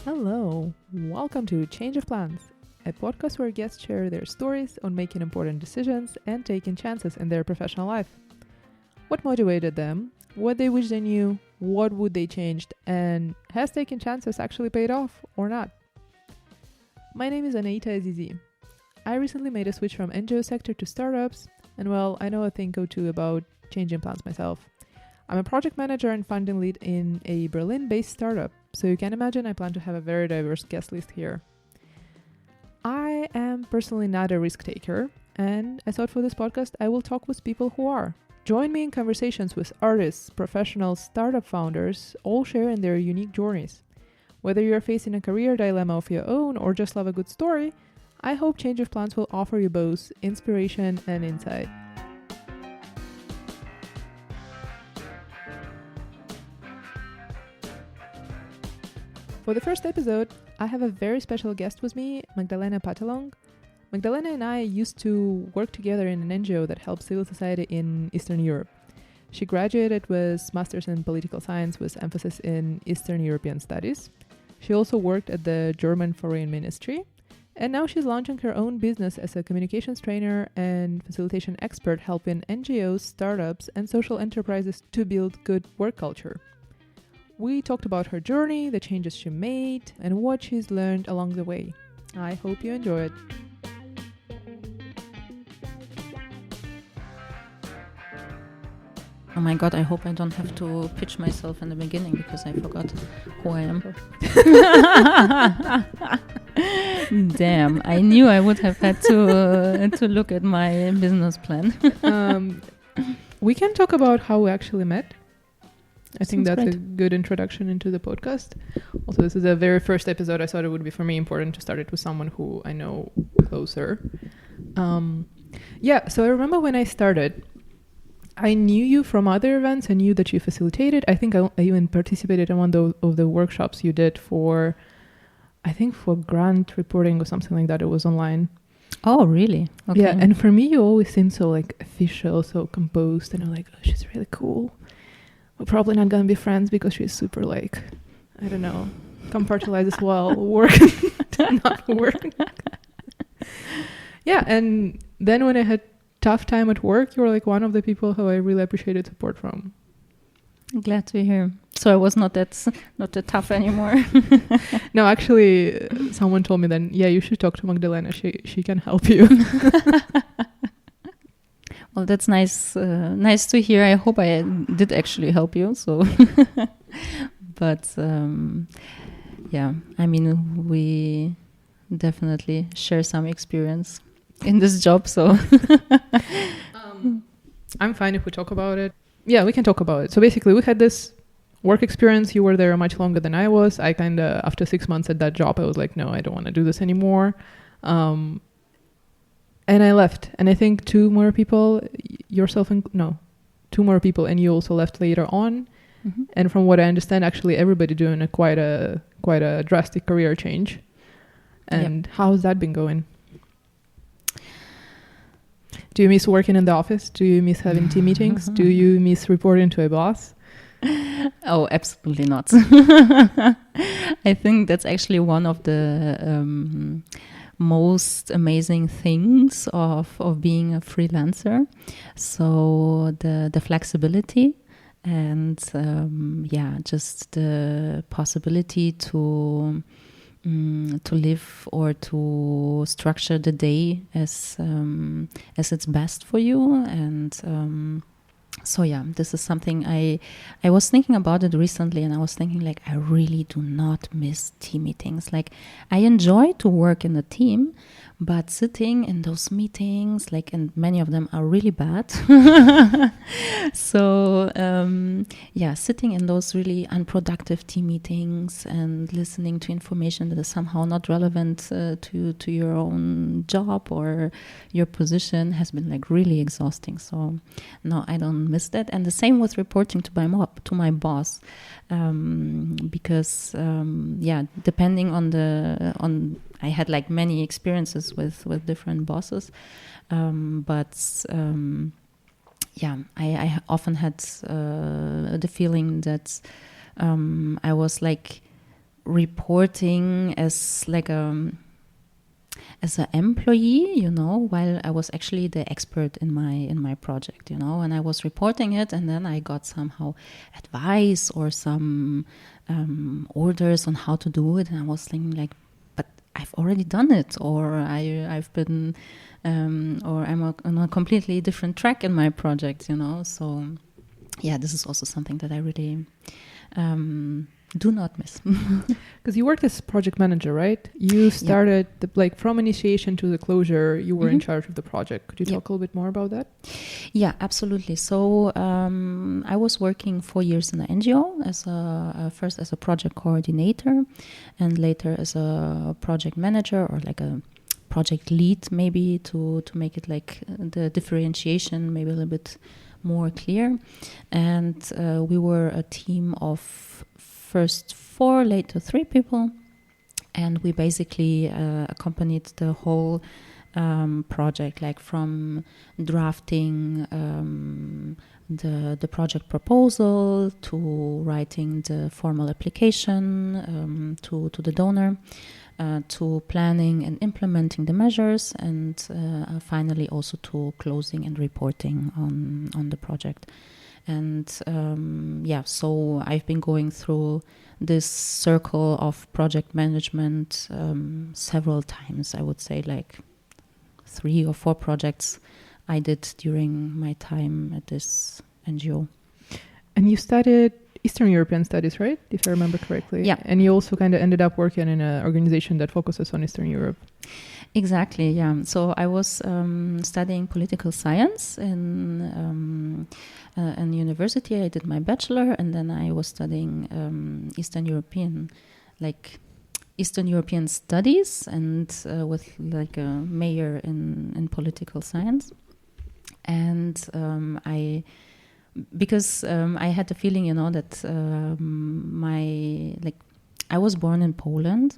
Hello, welcome to Change of Plans, a podcast where guests share their stories on making important decisions and taking chances in their professional life. What motivated them, what they wish they knew, what would they change, and has taking chances actually paid off or not? My name is Anaita Azizi. I recently made a switch from NGO sector to startups, and well, I know a thing or two about changing plans myself. I'm a project manager and funding lead in a Berlin-based startup, so you can imagine I plan to have a very diverse guest list here. I am personally not a risk taker, and I thought for this podcast I will talk with people who are. Join me in conversations with artists, professionals, startup founders, all sharing their unique journeys. Whether you're facing a career dilemma of your own or just love a good story, I hope Change of Plans will offer you both inspiration and insight. For the first episode, I have a very special guest with me, Magdalena Patalong. Magdalena and I used to work together in an NGO that helps civil society in Eastern Europe. She graduated with Masters in Political Science with emphasis in Eastern European Studies. She also worked at the German Foreign Ministry, and now she's launching her own business as a communications trainer and facilitation expert, helping NGOs, startups, and social enterprises to build good work culture. We talked about her journey, the changes she made, and what she's learned along the way. I hope you enjoy it. Oh my god, I hope I don't have to pitch myself in the beginning because I forgot who I am. Damn, I knew I would have had to look at my business plan. We can talk about how we actually met. I think Sounds that's great. a good introduction into the podcast. Also, this is the very first episode. I thought it would be for me important to start it with someone who I know closer. So I remember when I started, I knew you from other events. I knew that you facilitated. I think I even participated in one of the workshops you did for grant reporting or something like that. It was online. Oh, really? Okay. Yeah, and for me, you always seem so like official, so composed, and I'm like, oh, she's really cool. We're probably not gonna be friends because she's super like, I don't know, compartmentalizes well, work, not work. Yeah, and then when I had tough time at work, you were like one of the people who I really appreciated support from. Glad to hear. So I was not that tough anymore. No, actually, someone told me then, yeah, you should talk to Magdalena. She can help you. Well, that's nice. Nice to hear. I hope I did actually help you. So, but yeah, I mean, we definitely share some experience in this job. So, I'm fine if we talk about it. Yeah, we can talk about it. So basically, we had this work experience. You were there much longer than I was. I kind of, after 6 months at that job, I was like, no, I don't want to do this anymore. And I left. And I think two more people, and you also left later on. mm-hmm. And from what I understand, actually everybody doing quite a drastic career change. And how's that been going? Do you miss working in the office? Do you miss having team meetings? Do you miss reporting to a boss? Oh, absolutely not. I think that's actually one of the most amazing things of being a freelancer. So the flexibility and just the possibility to live or to structure the day as it's best for you. And so yeah, this is something I was thinking about it recently, and I was thinking like, I really do not miss team meetings. Like, I enjoy to work in a team, but sitting in those meetings, like, and many of them are really bad. So sitting in those really unproductive team meetings and listening to information that is somehow not relevant to your own job or your position has been like really exhausting. So no, I don't miss that. And the same with reporting to my boss, because depending on I had like many experiences with different bosses, I often had the feeling that I was like reporting as like as an employee, while I was actually the expert in my project, and I was reporting it, and then I got somehow advice or some orders on how to do it, and I was thinking like, but I've already done it, or I've been, or I'm on a completely different track in my project, So, yeah, this is also something that I really do not miss. Because you worked as project manager, right? You started from initiation to the closure, you were in charge of the project. Could you talk a little bit more about that? Yeah, absolutely. So I was working 4 years in an NGO first as a project coordinator, and later as a project manager, or like a project lead, maybe to make it like the differentiation maybe a little bit more clear. And we were a team of first 4, later 3 people, and we basically accompanied the whole project, like from drafting the project proposal to writing the formal application to the donor, to planning and implementing the measures, and finally also to closing and reporting on the project. And so I've been going through this circle of project management several times. I would say like 3 or 4 projects I did during my time at this NGO. And you studied Eastern European studies, right? If I remember correctly. Yeah. And you also kind of ended up working in an organization that focuses on Eastern Europe. Exactly, yeah. So I was studying political science in university. I did my bachelor, and then I was studying Eastern European studies, and with like a major in political science. And because I had the feeling, that I was born in Poland.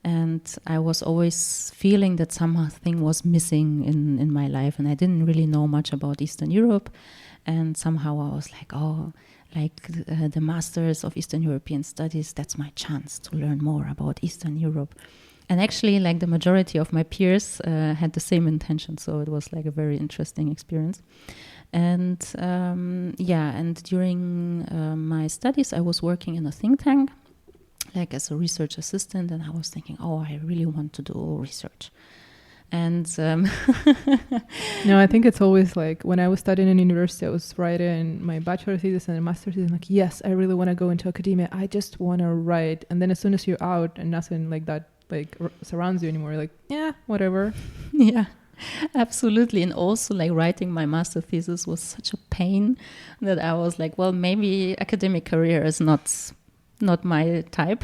And I was always feeling that something was missing in my life, and I didn't really know much about Eastern Europe. And somehow I was like, the Masters of Eastern European Studies, that's my chance to learn more about Eastern Europe. And actually, like the majority of my peers had the same intention, so it was like a very interesting experience. And and during my studies, I was working in a think tank, like as a research assistant, and I was thinking, I really want to do research. And no, I think it's always like when I was studying in university, I was writing my bachelor thesis and a master's thesis, like, yes, I really want to go into academia. I just want to write. And then as soon as you're out and nothing like that surrounds you anymore, you're like, yeah, whatever. Yeah. Absolutely. And also like writing my master thesis was such a pain that I was like, well, maybe academic career is not my type.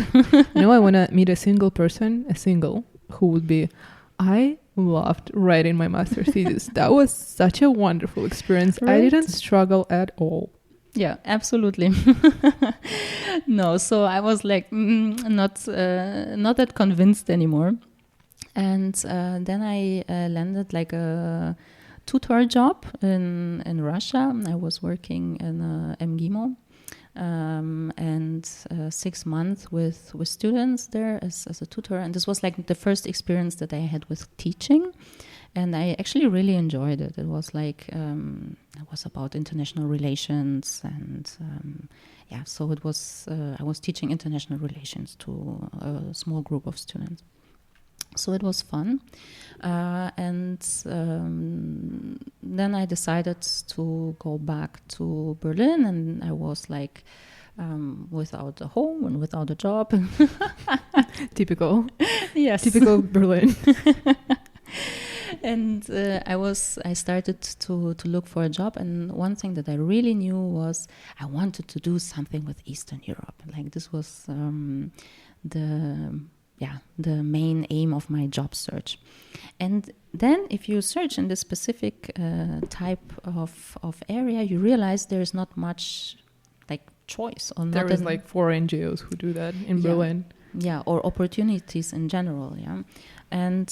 I want to meet a single, who would be, I loved writing my master's thesis. That was such a wonderful experience. Right? I didn't struggle at all. Yeah, absolutely. No, so I was like not that convinced anymore. And then I landed like a tutor job in Russia. I was working in a MGIMO. And 6 months with students there as a tutor, and this was like the first experience that I had with teaching, and I actually really enjoyed it. It was like it was about international relations, and so it was I was teaching international relations to a small group of students. So it was fun. And then I decided to go back to Berlin, and I was like without a home and without a job. Typical. Yes. Typical Berlin. And I started to look for a job, and one thing that I really knew was I wanted to do something with Eastern Europe. Like this was the main aim of my job search. And then if you search in this specific type of area, you realize there's not much like choice. There is like 4 NGOs who do that in Berlin. Yeah, or opportunities in general, yeah. And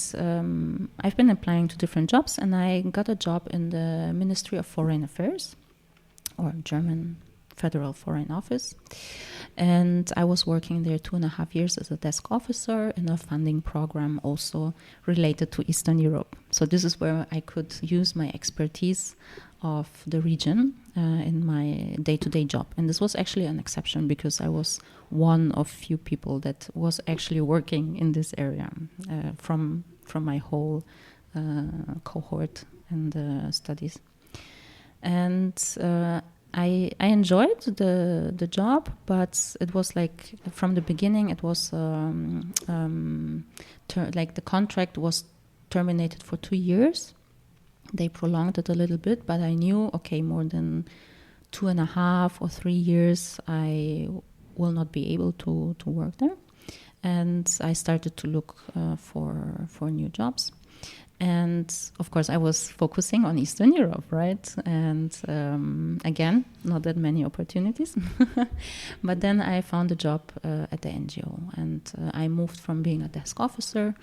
I've been applying to different jobs, and I got a job in the Ministry of Foreign Affairs, or German Federal Foreign Office. And I was working there 2.5 years as a desk officer in a funding program also related to Eastern Europe. So this is where I could use my expertise of the region in my day-to-day job. And this was actually an exception because I was one of few people that was actually working in this area from my whole cohort and studies. And I enjoyed the job, but it was like from the beginning it was like the contract was terminated for 2 years. They prolonged it a little bit, but I knew, okay, more than 2.5 or 3 years I will not be able to work there. And I started to look for new jobs. And of course, I was focusing on Eastern Europe, right? And again, not that many opportunities. But then I found a job at the NGO. And I moved from being a desk officer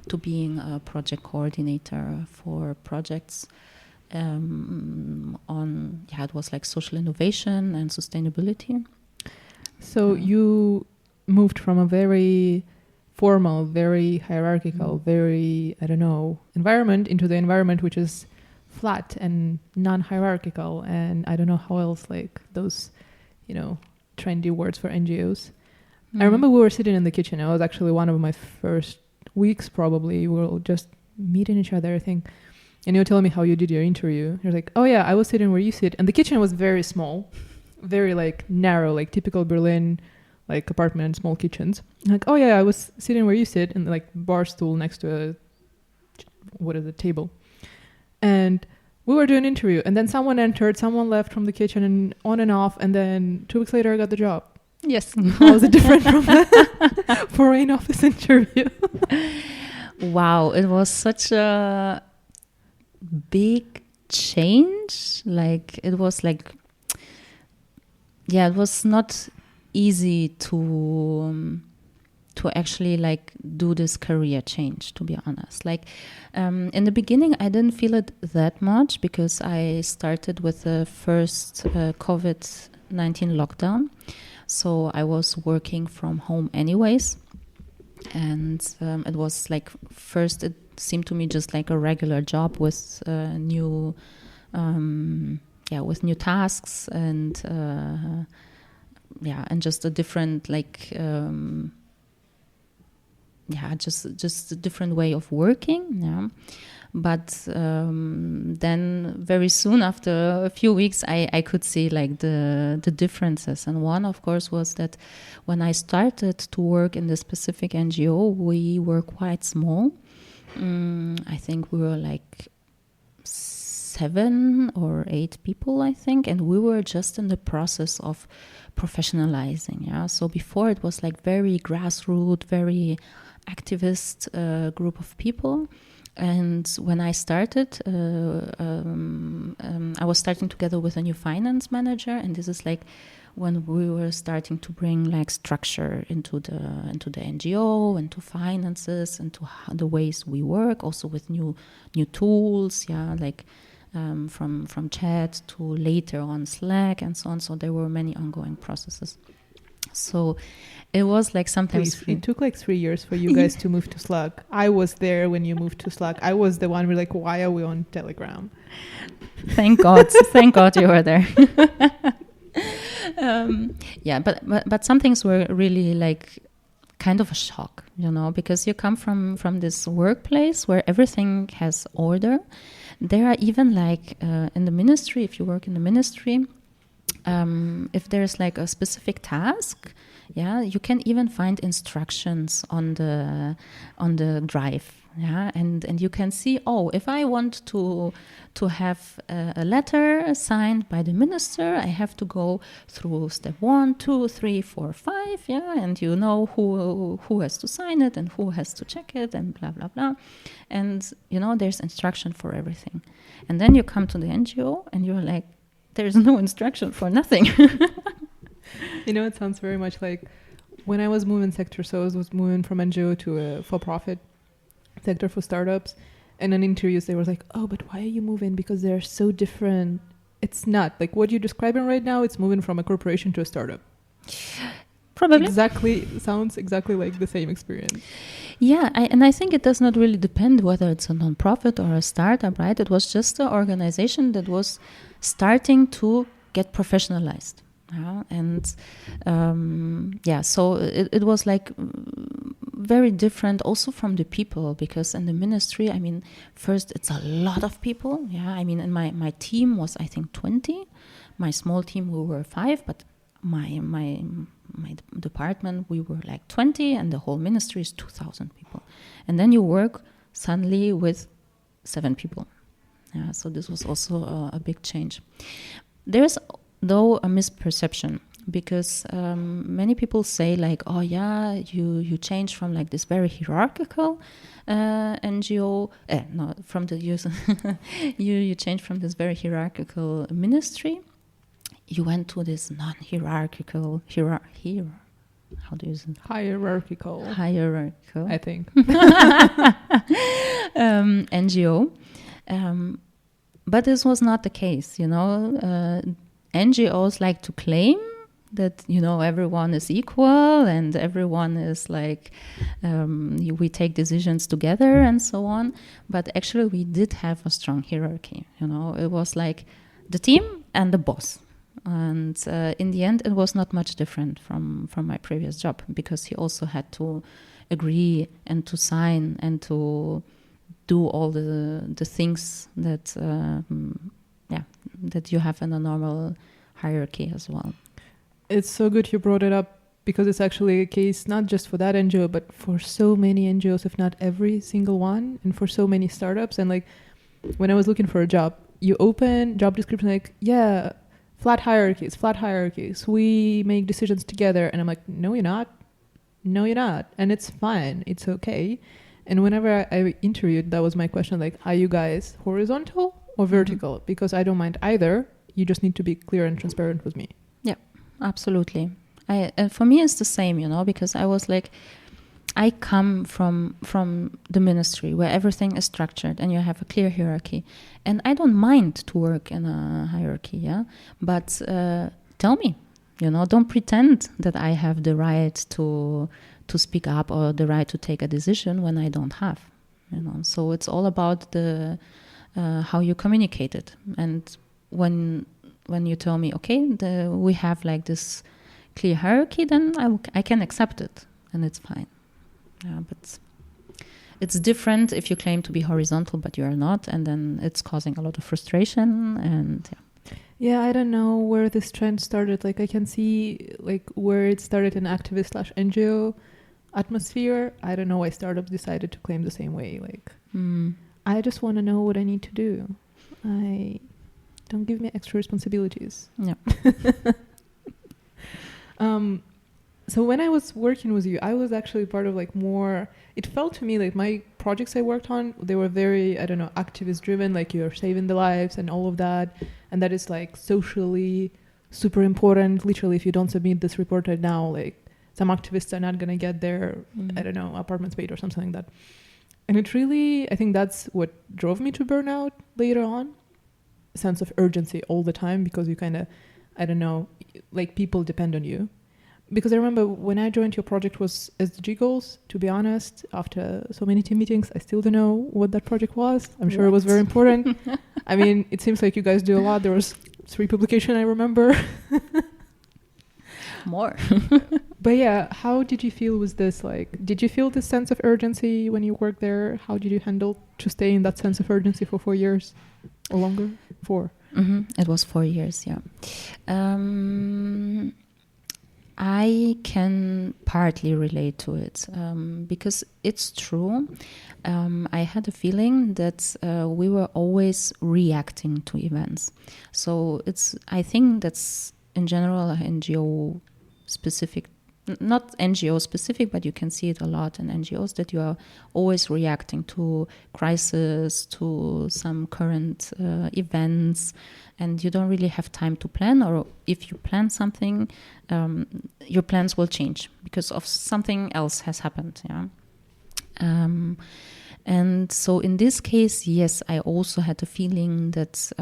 to being a project coordinator for projects it was like social innovation and sustainability. So you moved from a very formal, very hierarchical, very, environment into the environment which is flat and non-hierarchical. And I don't know how else, like those, trendy words for NGOs. I remember we were sitting in the kitchen. It was actually one of my first weeks, probably. We were just meeting each other, I think. And you were telling me how you did your interview. You're like, oh yeah, I was sitting where you sit. And the kitchen was very small, very like narrow, like typical Berlin like apartment, small kitchens. Like, oh yeah, I was sitting where you sit in the like bar stool next to a table. And we were doing an interview and then someone entered, someone left from the kitchen and on and off. And then 2 weeks later I got the job. Yes. How was it different from the foreign office interview? Wow, it was such a big change. Like it was like, it was not easy to actually like do this career change, to be honest. Like in the beginning I didn't feel it that much because I started with the first COVID-19 lockdown, so I was working from home anyways, and it was like first it seemed to me just like a regular job with new tasks and and just a different like just a different way of working. But then very soon after a few weeks I could see like the differences, and one of course was that when I started to work in the specific NGO we were quite small. I think we were like 7 or 8 people, I think, and we were just in the process of professionalizing. So before it was like very grassroots, very activist group of people. And when I started, I was starting together with a new finance manager, and this is like when we were starting to bring like structure into the NGO, into finances, into the ways we work, also with new tools, like from chat to later on Slack and so on. So there were many ongoing processes. So it was like sometimes... It took like 3 years for you guys to move to Slack. I was there when you moved to Slack. I was the one who like, why are we on Telegram? Thank God. Thank God you were there. But some things were really like kind of a shock, because you come from this workplace where everything has order. There are even like in the ministry, if you work in the ministry, if there's like a specific task, you can even find instructions on the drive. And you can see, if I want to have a letter signed by the minister, I have to go through step 1, 2, 3, 4, 5, and you know who has to sign it and who has to check it and blah blah blah, and there's instruction for everything. And then you come to the NGO and you're like, there's no instruction for nothing. It sounds very much like when I was moving sector, so I was moving from NGO to a for-profit sector for startups, and in interviews they were like, but why are you moving? Because they're so different. It's not like what you're describing right now. It's moving from a corporation to a startup. Probably. Sounds exactly like the same experience. Yeah, I think it does not really depend whether it's a non-profit or a startup, right? It was just an organization that was starting to get professionalized. And so it was like very different also from the people, because in the ministry, I mean, first it's a lot of people. Yeah, I mean, and my team was, I think, 20. My small team, we were 5, but my department, we were like 20, and the whole ministry is 2,000 people. And then you work suddenly with 7 people. Yeah, so this was also a big change. There's, though, a misperception, because many people say like, oh yeah, you change from like this very hierarchical NGO, from the you change from this very hierarchical ministry. You went to this non-hierarchical, how do you say? Hierarchical, I think. NGO. But this was not the case, NGOs like to claim that, everyone is equal and everyone is like, we take decisions together and so on. But actually we did have a strong hierarchy, It was like the team and the boss. And in the end, it was not much different from my previous job, because he also had to agree and to sign and to do all the things that that you have in a normal hierarchy as well. It's so good you brought it up, because it's actually a case not just for that NGO, but for so many NGOs, if not every single one, and for so many startups. And like when I was looking for a job, you open job description like, yeah, flat hierarchies. We make decisions together. And I'm like, no, you're not. And it's fine. It's okay. And whenever I interviewed, that was my question. Like, are you guys horizontal or vertical? Mm-hmm. Because I don't mind either. You just need to be clear and transparent with me. Yeah, absolutely. And for me, it's the same, because I was like, I come from the ministry where everything is structured and you have a clear hierarchy. And I don't mind to work in a hierarchy, yeah? But tell me, don't pretend that I have the right to speak up or the right to take a decision when I don't have, So it's all about the how you communicate it. And when you tell me, okay, we have like this clear hierarchy, then I can accept it and it's fine. Yeah, but it's different if you claim to be horizontal, but you are not, and then it's causing a lot of frustration. And yeah, I don't know where this trend started. Like I can see like where it started in activist/NGO atmosphere. I don't know why startups decided to claim the same way. Like I just want to know what I need to do. Don't give me extra responsibilities. Yeah. So when I was working with you, I was actually part of like more, it felt to me like my projects I worked on, they were very, I don't know, activist driven, like you're saving the lives and all of that. And that is like socially super important. Literally, if you don't submit this report right now, like some activists are not going to get their, I don't know, apartments paid or something like that. And it really, I think that's what drove me to burnout later on. Sense of urgency all the time, because you kind of, I don't know, like people depend on you. Because I remember when I joined, your project was SDG goals. To be honest, after so many team meetings, I still don't know what that project was. I'm sure it was very important. I mean, it seems like you guys do a lot. There was 3 publications, I remember. More. But yeah, how did you feel with this? Like, did you feel this sense of urgency when you worked there? How did you handle to stay in that sense of urgency for 4 years or longer? 4. Mm-hmm. It was 4 years, yeah. I can partly relate to it because it's true. I had a feeling that we were always reacting to events. So I think that's in general NGO specific, not NGO specific, but you can see it a lot in NGOs, that you are always reacting to crisis, to some current events, and you don't really have time to plan, or if you plan something, your plans will change because of something else has happened. Yeah. And so in this case, yes, I also had the feeling that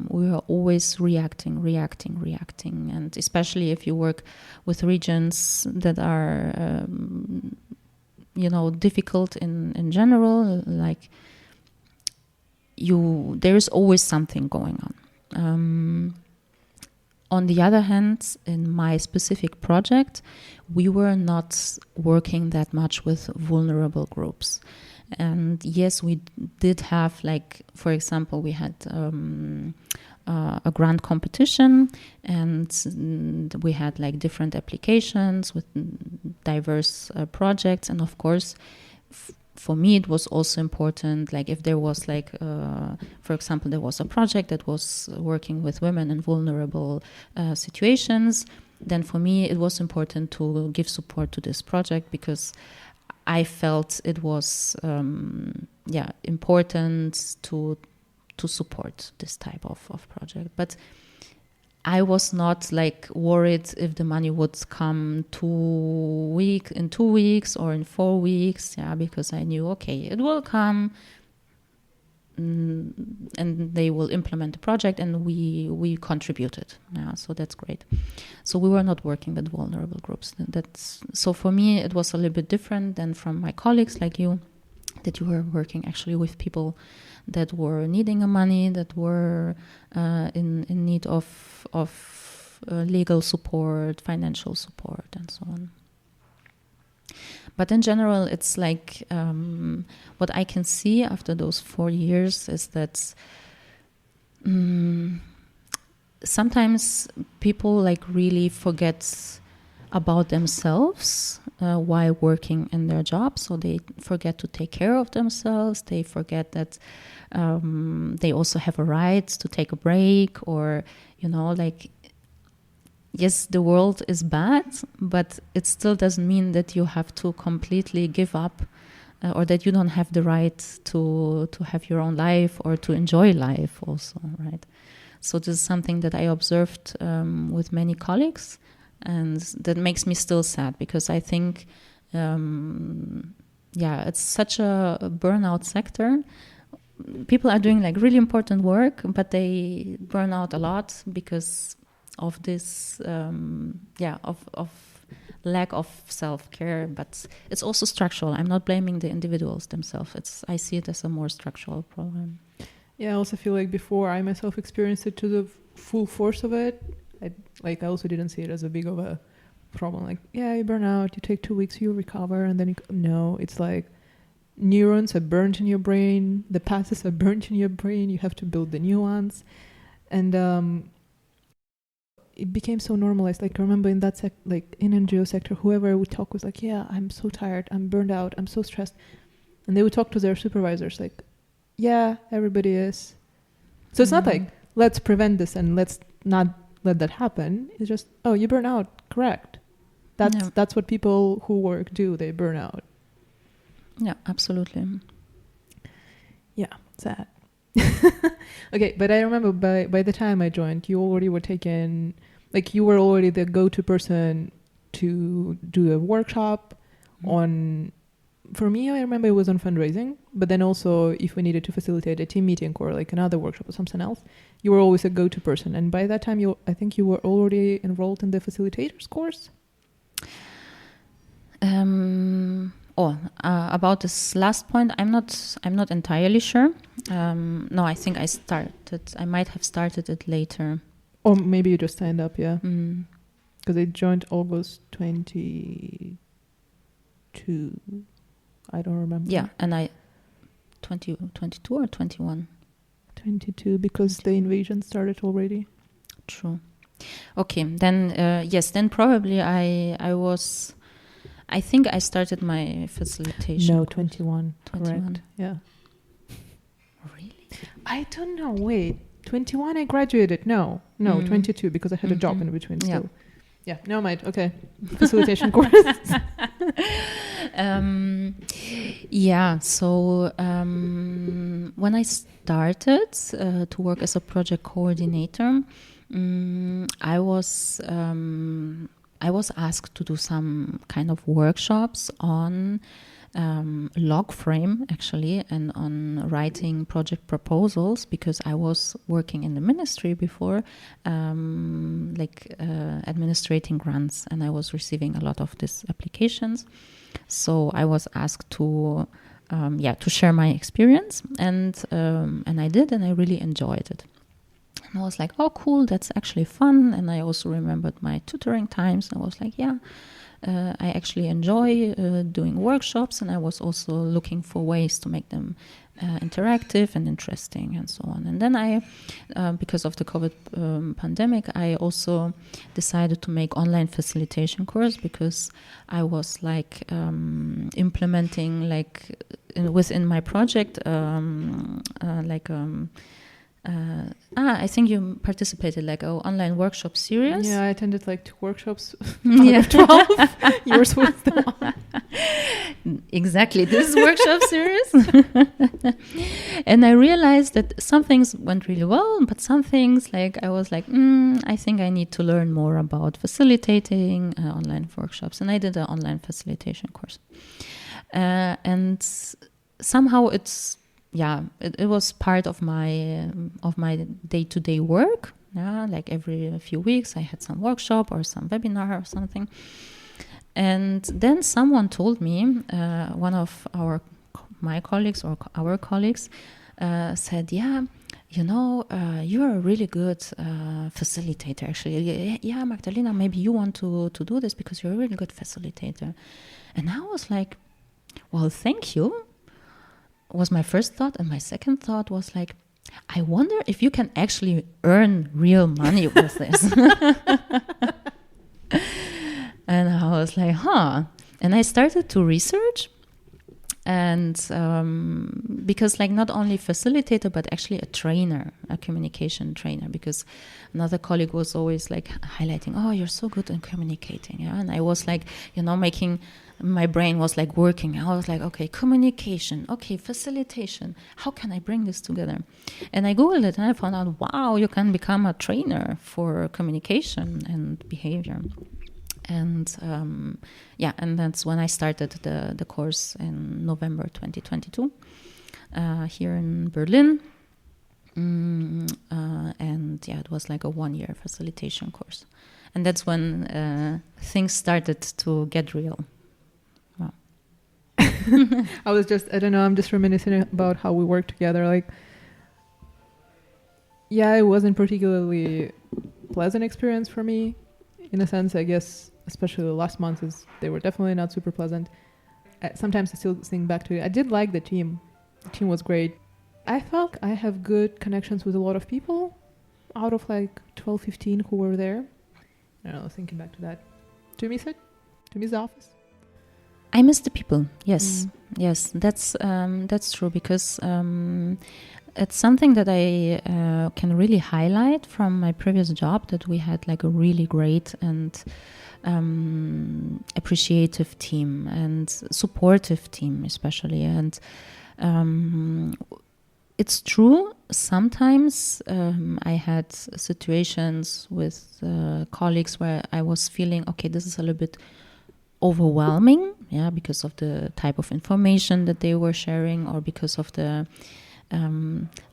we were always reacting. And especially if you work with regions that are, difficult in general, like there is always something going on. On the other hand, in my specific project, we were not working that much with vulnerable groups. And yes, we did have, like, for example, we had a grant competition, and we had like different applications with diverse projects. And of course, for me, it was also important, like if there was like, for example, there was a project that was working with women in vulnerable situations, then for me, it was important to give support to this project because I felt it was important to support this type of project. But I was not like worried if the money would come in 2 weeks or in 4 weeks, because I knew, okay, it will come, and they will implement the project, and we contributed. So that's great. So we were not working with vulnerable groups. So for me, it was a little bit different than from my colleagues like you, that you were working actually with people that were needing money, that were in need of legal support, financial support, and so on. But in general, it's like what I can see after those 4 years is that sometimes people like really forget about themselves while working in their job. So they forget to take care of themselves. They forget that they also have a right to take a break, or, yes, the world is bad, but it still doesn't mean that you have to completely give up or that you don't have the right to have your own life or to enjoy life also, right? So this is something that I observed with many colleagues, and that makes me still sad because I think, it's such a burnout sector. People are doing like really important work, but they burn out a lot because of this, of lack of self-care. But it's also structural. I'm not blaming the individuals themselves. I see it as a more structural problem. Yeah, I also feel like before I myself experienced it to the full force of it, I also didn't see it as a big of a problem. Like, yeah, you burn out, you take 2 weeks, you recover, and then no, it's like neurons are burnt in your brain, the paths are burnt in your brain, you have to build the new ones. And it became so normalized. Like, I remember in that like in NGO sector, whoever would talk was like, yeah, I'm so tired, I'm burned out, I'm so stressed. And they would talk to their supervisors like, yeah, everybody is. So it's not like, let's prevent this and let's not let that happen. It's just, oh, you burn out, correct. That's what people who work do, they burn out. Yeah, absolutely. Yeah, sad. Okay, but I remember by the time I joined, you already were taken, like you were already the go-to person to do a workshop on, for me, I remember it was on fundraising, but then also if we needed to facilitate a team meeting or like another workshop or something else, you were always a go-to person. And by that time, I think you were already enrolled in the facilitators course. About this last point, I'm not entirely sure. No, I think I might have started it later. Or maybe you just signed up, yeah. Because I joined August 22. I don't remember. Yeah, and 22 or 21? 22, because the invasion started already. True. Okay, then yes, then probably I think I started my facilitation. No, 21. 21. Correct. Yeah. Really? I don't know. Wait, 21 I graduated. No, 22 because I had a job in between still. Yeah, no, mate. Okay. Facilitation course. So when I started to work as a project coordinator, I was asked to do some kind of workshops on log frame actually, and on writing project proposals, because I was working in the ministry before, administrating grants, and I was receiving a lot of these applications. So I was asked to share my experience, and I did, and I really enjoyed it. And I was like, oh, cool, that's actually fun. And I also remembered my tutoring times. I was like, I actually enjoy doing workshops, and I was also looking for ways to make them interactive and interesting and so on. And then I, because of the COVID pandemic, I also decided to make online facilitation course, because I was implementing within my project I think you participated online workshop series. Yeah, I attended 2 workshops out of 12. Yours was the one. Exactly, this workshop series. And I realized that some things went really well, but some things I was like, I think I need to learn more about facilitating online workshops. And I did an online facilitation course. And somehow it was part of my day-to-day work. Yeah, every few weeks I had some workshop or some webinar or something. And then someone told me, one of my colleagues or our colleagues said, you're a really good facilitator, actually. Yeah, Magdalena, maybe you want to do this because you're a really good facilitator. And I was like, well, thank you, was my first thought. And my second thought was I wonder if you can actually earn real money with this. And I was like, and I started to research, and because not only facilitator, but actually a trainer, a communication trainer, because another colleague was always highlighting, oh, you're so good in communicating. Yeah? And I was making, my brain was working. I was okay, communication, okay, facilitation. How can I bring this together? And I Googled it, and I found out, wow, you can become a trainer for communication and behavior. And and that's when I started the course in November 2022 here in Berlin. And it was a 1-year facilitation course. And that's when things started to get real. Wow. I'm just reminiscing about how we worked together. It wasn't particularly pleasant experience for me, in a sense, I guess. Especially the last months, they were definitely not super pleasant. Sometimes I still think back to it. I did like the team. The team was great. I felt I have good connections with a lot of people out of 12, 15 who were there. I don't know, thinking back to that. Do you miss it? Do you miss the office? I miss the people. Yes. Yes, that's true, because it's something that I can really highlight from my previous job, that we had a really great and appreciative team and supportive team, especially. And it's true, sometimes I had situations with colleagues where I was feeling, okay, this is a little bit overwhelming, because of the type of information that they were sharing, or because of the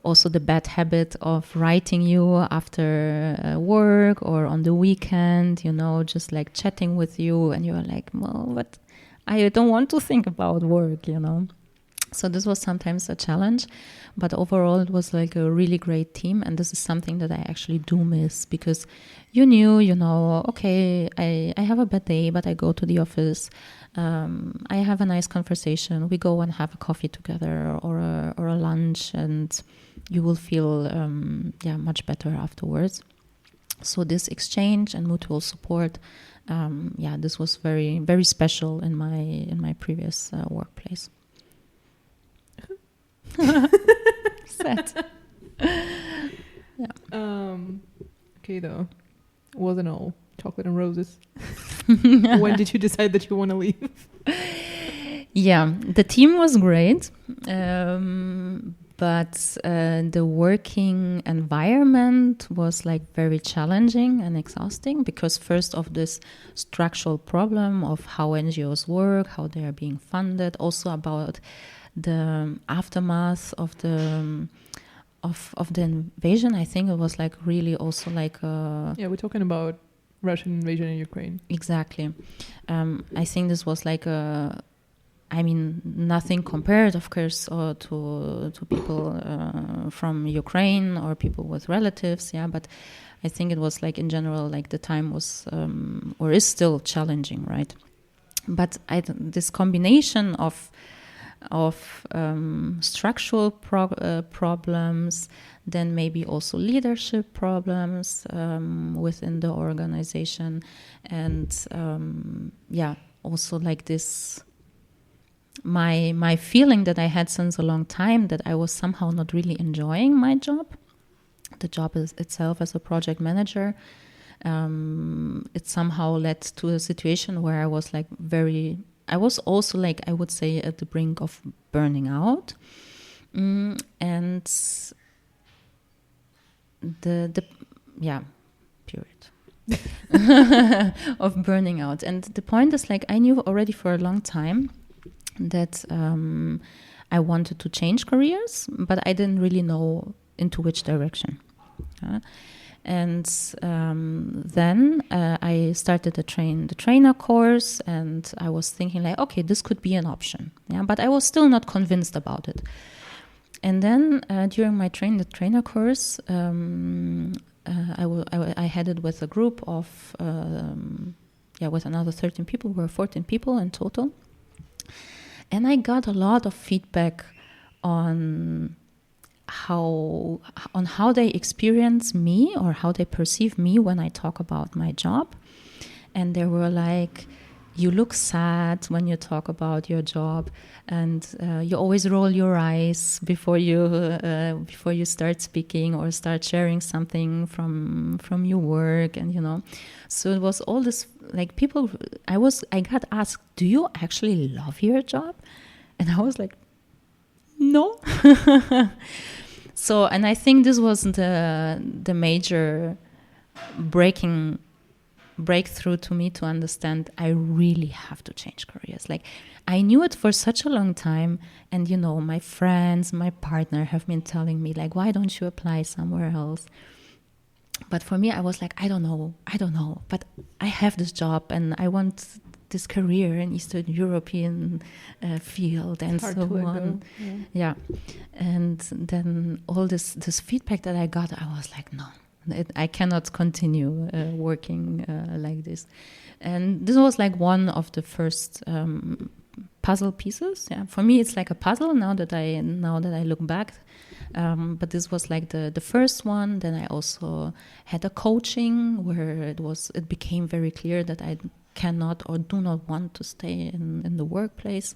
also the bad habit of writing you after work or on the weekend, just chatting with you, and you're well, but I don't want to think about work, So this was sometimes a challenge, but overall it was a really great team. And this is something that I actually do miss, because you knew, okay, I have a bad day, but I go to the office. I have a nice conversation. We go and have a coffee together or a lunch, and you will feel much better afterwards. So this exchange and mutual support, this was very, very special in my previous workplace. Sad. Okay, though, it wasn't all chocolate and roses. When did you decide that you want to leave? Yeah, the team was great, But the working environment was like very challenging and exhausting because first of this structural problem of how NGOs work, how they are being funded, also about the aftermath of the invasion. I think it was like really also like we're talking about Russian invasion in Ukraine. Exactly. I think this was like nothing compared, of course, to people from Ukraine or people with relatives. Yeah, but I think it was like in general, like the time was or is still challenging, right? But this combination of structural problems, then maybe also leadership problems within the organization, and also like this. My feeling that I had since a long time that I was somehow not really enjoying my job, the job itself as a project manager, it somehow led to a situation where I was like I was also like, I would say, at the brink of burning out, and period of burning out. And the point is like, I knew already for a long time that I wanted to change careers, but I didn't really know into which direction. And then I started the trainer course, and I was thinking like, okay, this could be an option. Yeah, but I was still not convinced about it. And then during my trainer course, I had it with a group of with another 13 people. We were 14 people in total. And I got a lot of feedback on how they experience me or how they perceive me when I talk about my job. And they were like, you look sad when you talk about your job, and you always roll your eyes before you start speaking or start sharing something from your work, and so it was all this like people. I got asked, do you actually love your job? And I was like, no. So, and I think this was the major breakthrough to me to understand I really have to change careers. Like, I knew it for such a long time, and my friends, my partner have been telling me like, why don't you apply somewhere else? But for me, I was like, I don't know, but I have this job and I want this career in Eastern European field and so on. Yeah. And then all this feedback that I got, I was like, no, I cannot continue working like this. And this was like one of the first puzzle pieces. Yeah, for me, it's like a puzzle now that I look back. But this was like the first one. Then I also had a coaching where it became very clear that I cannot or do not want to stay in the workplace.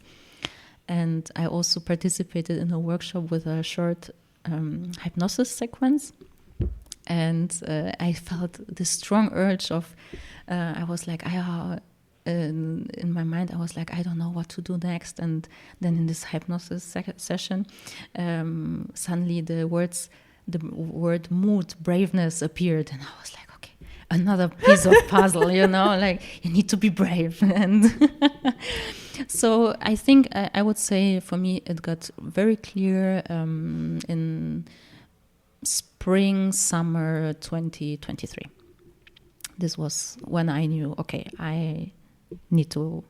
And I also participated in a workshop with a short hypnosis sequence. And I felt this strong urge of, I was like, in my mind, I was like, I don't know what to do next. And then in this hypnosis session, suddenly the word mood, braveness appeared. And I was like, okay, another piece of puzzle, like you need to be brave. And so I think I would say for me, it got very clear in spring, summer 2023. This was when I knew, okay, I need to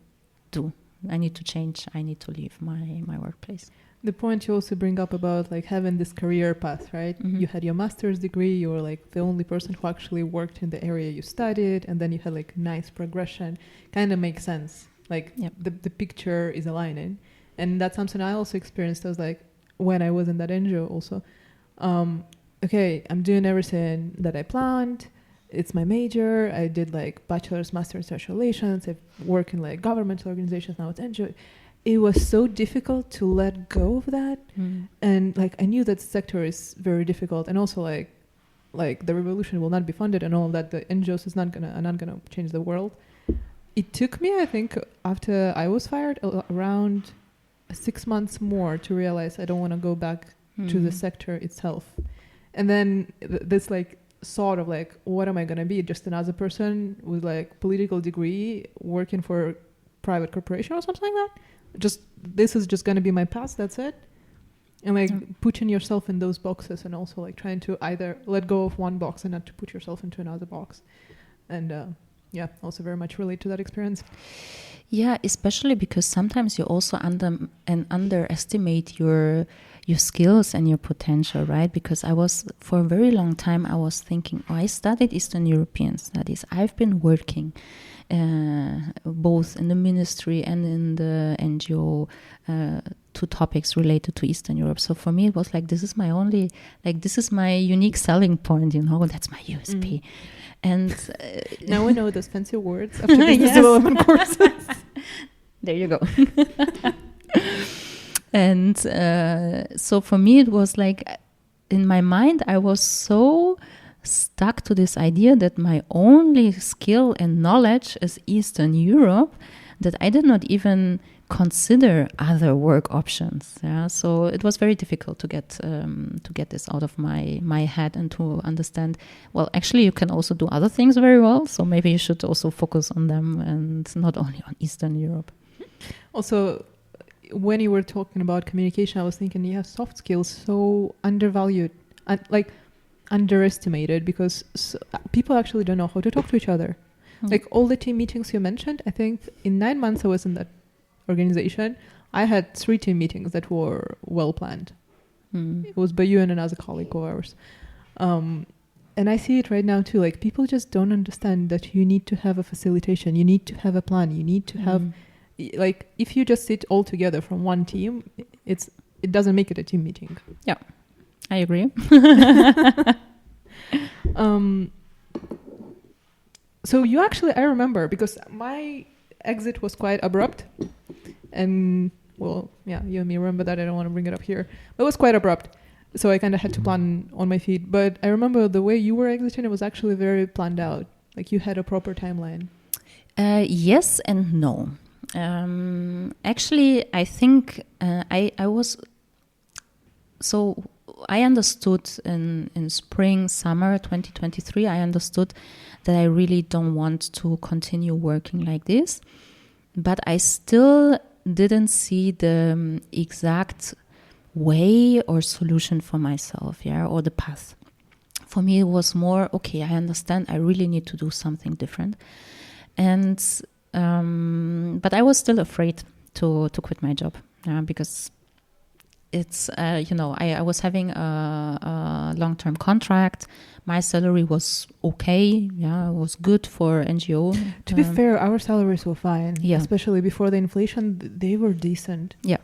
change. I need to leave my workplace. The point you also bring up about like having this career path, right? Mm-hmm. You had your master's degree. You were like the only person who actually worked in the area you studied, and then you had like nice progression. Kind of makes sense. Like the picture is aligning, and that's something I also experienced. I was like, when I was in that NGO also, okay, I'm doing everything that I planned. It's my major. I did like bachelor's, master's, social relations. I work in like governmental organizations. Now it's NGO. It was so difficult to let go of that. And like, I knew that sector is very difficult. And also like the revolution will not be funded and all that. The NGOs are not gonna change the world. It took me, I think, after I was fired, around 6 months more to realize I don't want to go back to the sector itself. And then this like sort of like, what am I going to be? Just another person with like political degree working for a private corporation or something like that? Just, this is just going to be my path, that's it? And like putting yourself in those boxes, and also like trying to either let go of one box and not to put yourself into another box. And also very much relate to that experience. Yeah, especially because sometimes you also underestimate your skills and your potential, right? Because for a very long time, I was thinking, I studied Eastern European studies. I've been working both in the ministry and in the NGO to topics related to Eastern Europe. So for me, it was like, this is my unique selling point, that's my USP. And now we know those fancy words after business development courses. There you go. And so for me, it was like, in my mind, I was so stuck to this idea that my only skill and knowledge is Eastern Europe, that I did not even consider other work options. Yeah, so it was very difficult to get this out of my head and to understand, well, actually you can also do other things very well, so maybe you should also focus on them and not only on Eastern Europe. Also, when you were talking about communication, I was thinking, soft skills so undervalued, like underestimated, because people actually don't know how to talk to each other. Like all the team meetings you mentioned, I think in 9 months I was in that organization, I had 3 team meetings that were well planned. It was by you and another colleague of ours. And I see it right now too, like people just don't understand that you need to have a facilitation, you need to have a plan, you need to have, like if you just sit all together from one team, it doesn't make it a team meeting. Yeah, I agree. So you actually, I remember, because my exit was quite abrupt, and well, you and me remember that. I don't want to bring it up here, but it was quite abrupt, so I kind of had to plan on my feet. But I remember the way you were exiting, it was actually very planned out, like you had a proper timeline. Yes and no. Actually, I think I was, so I understood in spring, summer 2023, I understood that I really don't want to continue working like this. But I still didn't see the exact way or solution for myself, or the path. For me, it was more, okay, I understand, I really need to do something different. And but I was still afraid to quit my job, because it's, I was having a long-term contract. My salary was okay. Yeah, it was good for NGO. To be fair, our salaries were fine. Yeah. Especially before the inflation, they were decent. Yeah.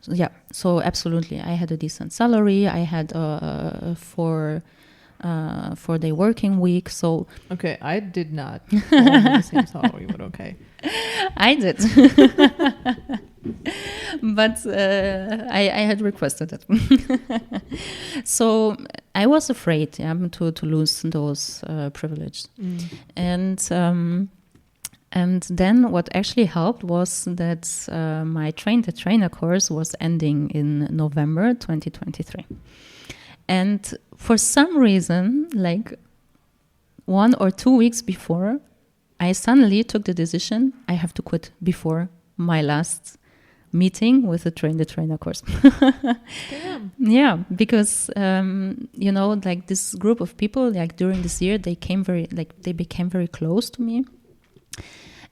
Yeah. So absolutely. I had a decent salary. I had a 4-day working week. So. Okay. I did not have the same salary, but okay. I did. But I had requested it. So I was afraid to lose those privileges. And then what actually helped was that my Train the Trainer course was ending in November 2023. And for some reason, like 1 or 2 weeks before, I suddenly took the decision I have to quit before my last meeting with the Train the Trainer course. Damn. Yeah, because like this group of people, like during this year, they became very close to me,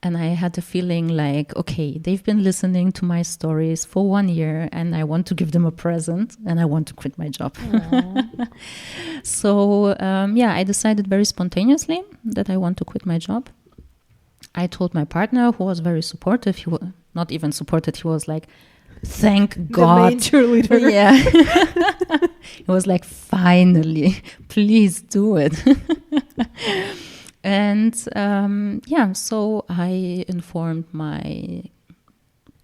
and I had the feeling like, okay, they've been listening to my stories for 1 year, and I want to give them a present, and I want to quit my job. So I decided very spontaneously that I want to quit my job. I told my partner, who was very supportive. He was not even supported. He was like, thank God. The main cheerleader. Yeah. He was like, finally, please do it. And so I informed my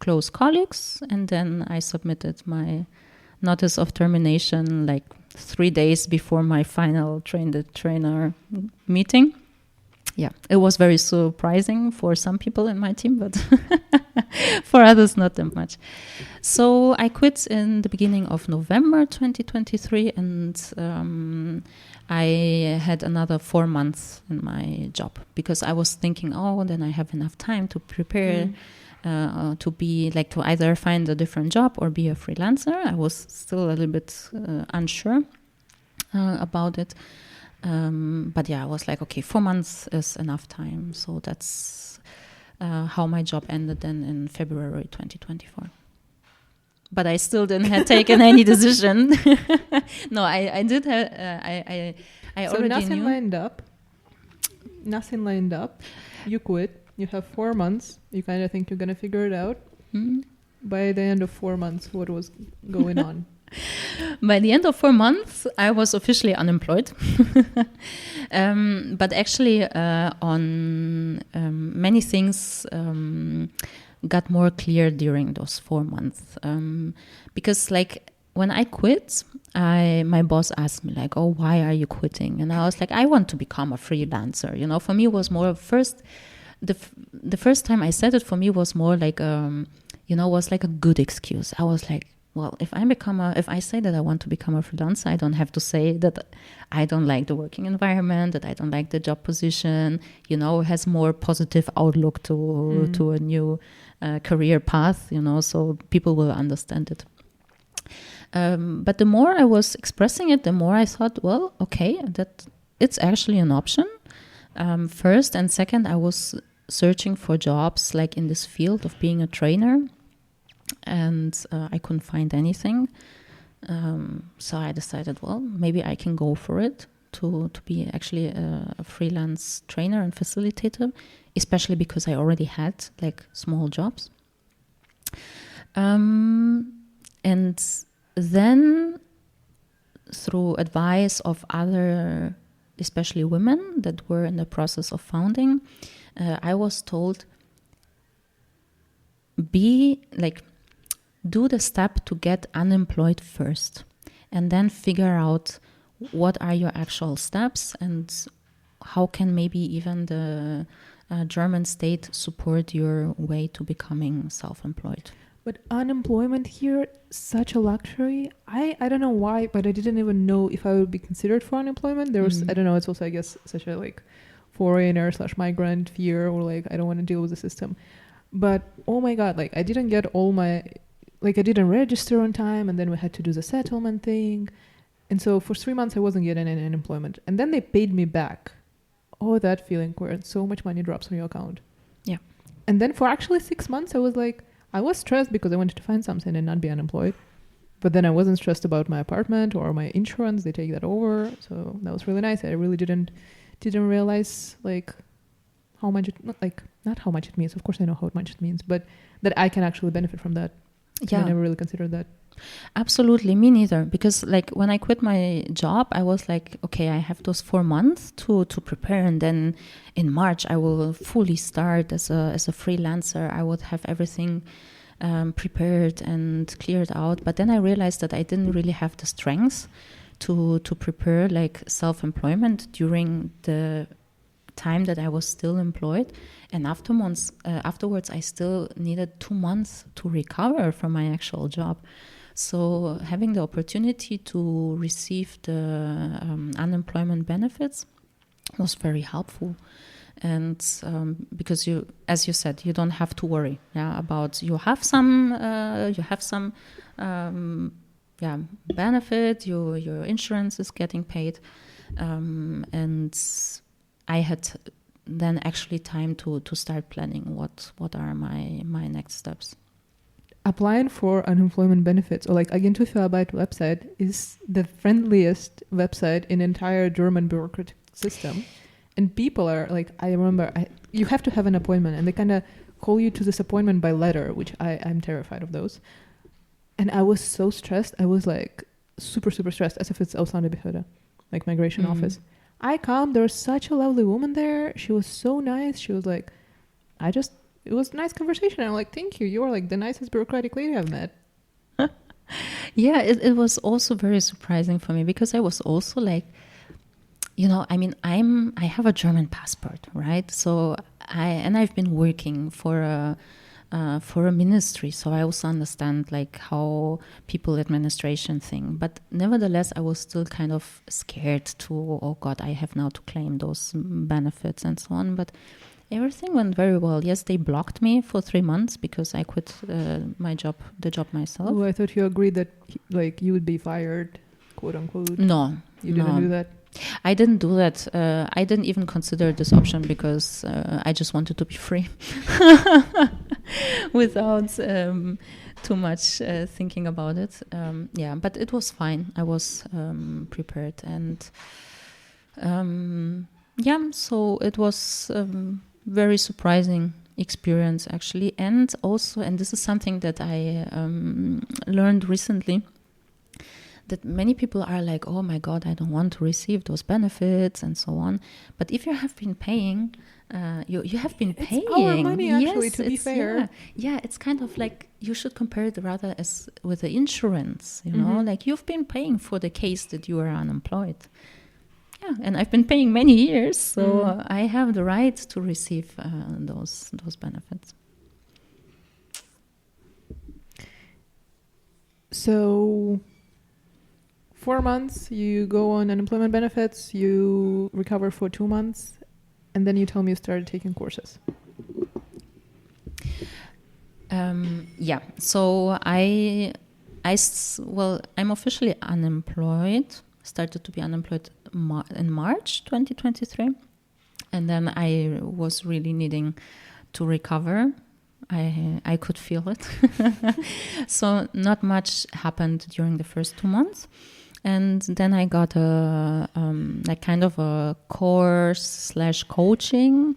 close colleagues, and then I submitted my notice of termination like 3 days before my final Train the Trainer meeting. yeah, it was very surprising for some people in my team, but for others, not that much. So I quit in the beginning of November 2023, and I had another 4 months in my job because I was thinking, oh, then I have enough time to prepare to be like to either find a different job or be a freelancer. I was still a little bit unsure about it. But yeah, I was like, okay, 4 months is enough time. So that's how my job ended then in February 2024. But I still didn't have taken any decision. No, I did have, I so already nothing knew. Nothing lined up. You quit. You have 4 months. You kind of think you're going to figure it out. Mm-hmm. By the end of 4 months, what was going on? By the end of 4 months, I was officially unemployed. But actually, on many things got more clear during those 4 months. Because like when I quit, my boss asked me like, oh, why are you quitting? And I was like, I want to become a freelancer. You know, for me it was more the first time I said it, for me was more like, was like a good excuse. I was like, well, if I say that I want to become a freelancer, I don't have to say that I don't like the working environment, that I don't like the job position, it has more positive outlook to a new career path, so people will understand it. But the more I was expressing it, the more I thought, well, okay, that it's actually an option. First and second, I was searching for jobs like in this field of being a trainer, and I couldn't find anything. So I decided, well, maybe I can go for it to be actually a freelance trainer and facilitator, especially because I already had like small jobs. And then through advice of other, especially women that were in the process of founding, I was told, do the step to get unemployed first, and then figure out what are your actual steps and how can maybe even the German state support your way to becoming self-employed. But unemployment here, such a luxury. I don't know why, but I didn't even know if I would be considered for unemployment. There was, I don't know, it's also, I guess, such a like foreigner/migrant fear, or like, I don't want to deal with the system. But oh my God, like I didn't get all my, like I didn't register on time, and then we had to do the settlement thing. And so for 3 months I wasn't getting any unemployment. And then they paid me back. Oh, that feeling where so much money drops on your account. Yeah. And then for actually 6 months I was like, I was stressed because I wanted to find something and not be unemployed. But then I wasn't stressed about my apartment or my insurance. They take that over. So that was really nice. I really didn't realize like how much it, not how much it means. Of course I know how much it means, but that I can actually benefit from that. Yeah. I never really considered that. Absolutely, me neither. Because like when I quit my job, I was like, okay, I have those 4 months to prepare, and then in March I will fully start as a freelancer. I would have everything prepared and cleared out. But then I realized that I didn't really have the strength to prepare like self-employment during the time that I was still employed. And afterwards I still needed 2 months to recover from my actual job. So having the opportunity to receive the unemployment benefits was very helpful. And because you, as you said, you don't have to worry about, you have some benefit, your insurance is getting paid. And I had then actually time to start planning what are my next steps. Applying for unemployment benefits, or like Agenturarbeit website, is the friendliest website in entire German bureaucratic system. And people are like, I remember, you have to have an appointment, and they kind of call you to this appointment by letter, which I'm terrified of those. And I was so stressed. I was like super, super stressed, as if it's Ausländerbehörde, like migration office. I come, there was such a lovely woman there. She was so nice. She was like, it was a nice conversation. I'm like, thank you. You're like the nicest bureaucratic lady I've met. Yeah, it was also very surprising for me, because I was also like, I mean, I have a German passport, right? So I've been working for a ministry, so I also understand like how people administration think. But nevertheless, I was still kind of scared to, oh God, I have now to claim those benefits and so on. But everything went very well. Yes, they blocked me for 3 months because I quit the job myself. Oh, I thought you agreed that like you would be fired, quote unquote. No, you didn't do that. I didn't do that. I didn't even consider this option because I just wanted to be free without too much thinking about it. But it was fine. I was prepared. And so it was very surprising experience, actually. And also, and this is something that I learned recently, that many people are like, oh my God, I don't want to receive those benefits and so on. But if you have been paying, you have been paying. It's our money, actually, to be fair. Yeah, it's kind of like you should compare it rather as with the insurance, you know, like you've been paying for the case that you are unemployed. Yeah, and I've been paying many years, so I have the right to receive those benefits. So 4 months, you go on unemployment benefits, you recover for 2 months, and then you tell me you started taking courses. So I'm officially unemployed, started to be unemployed in March 2023. And then I was really needing to recover. I could feel it. So not much happened during the first 2 months. And then I got a kind of a course/coaching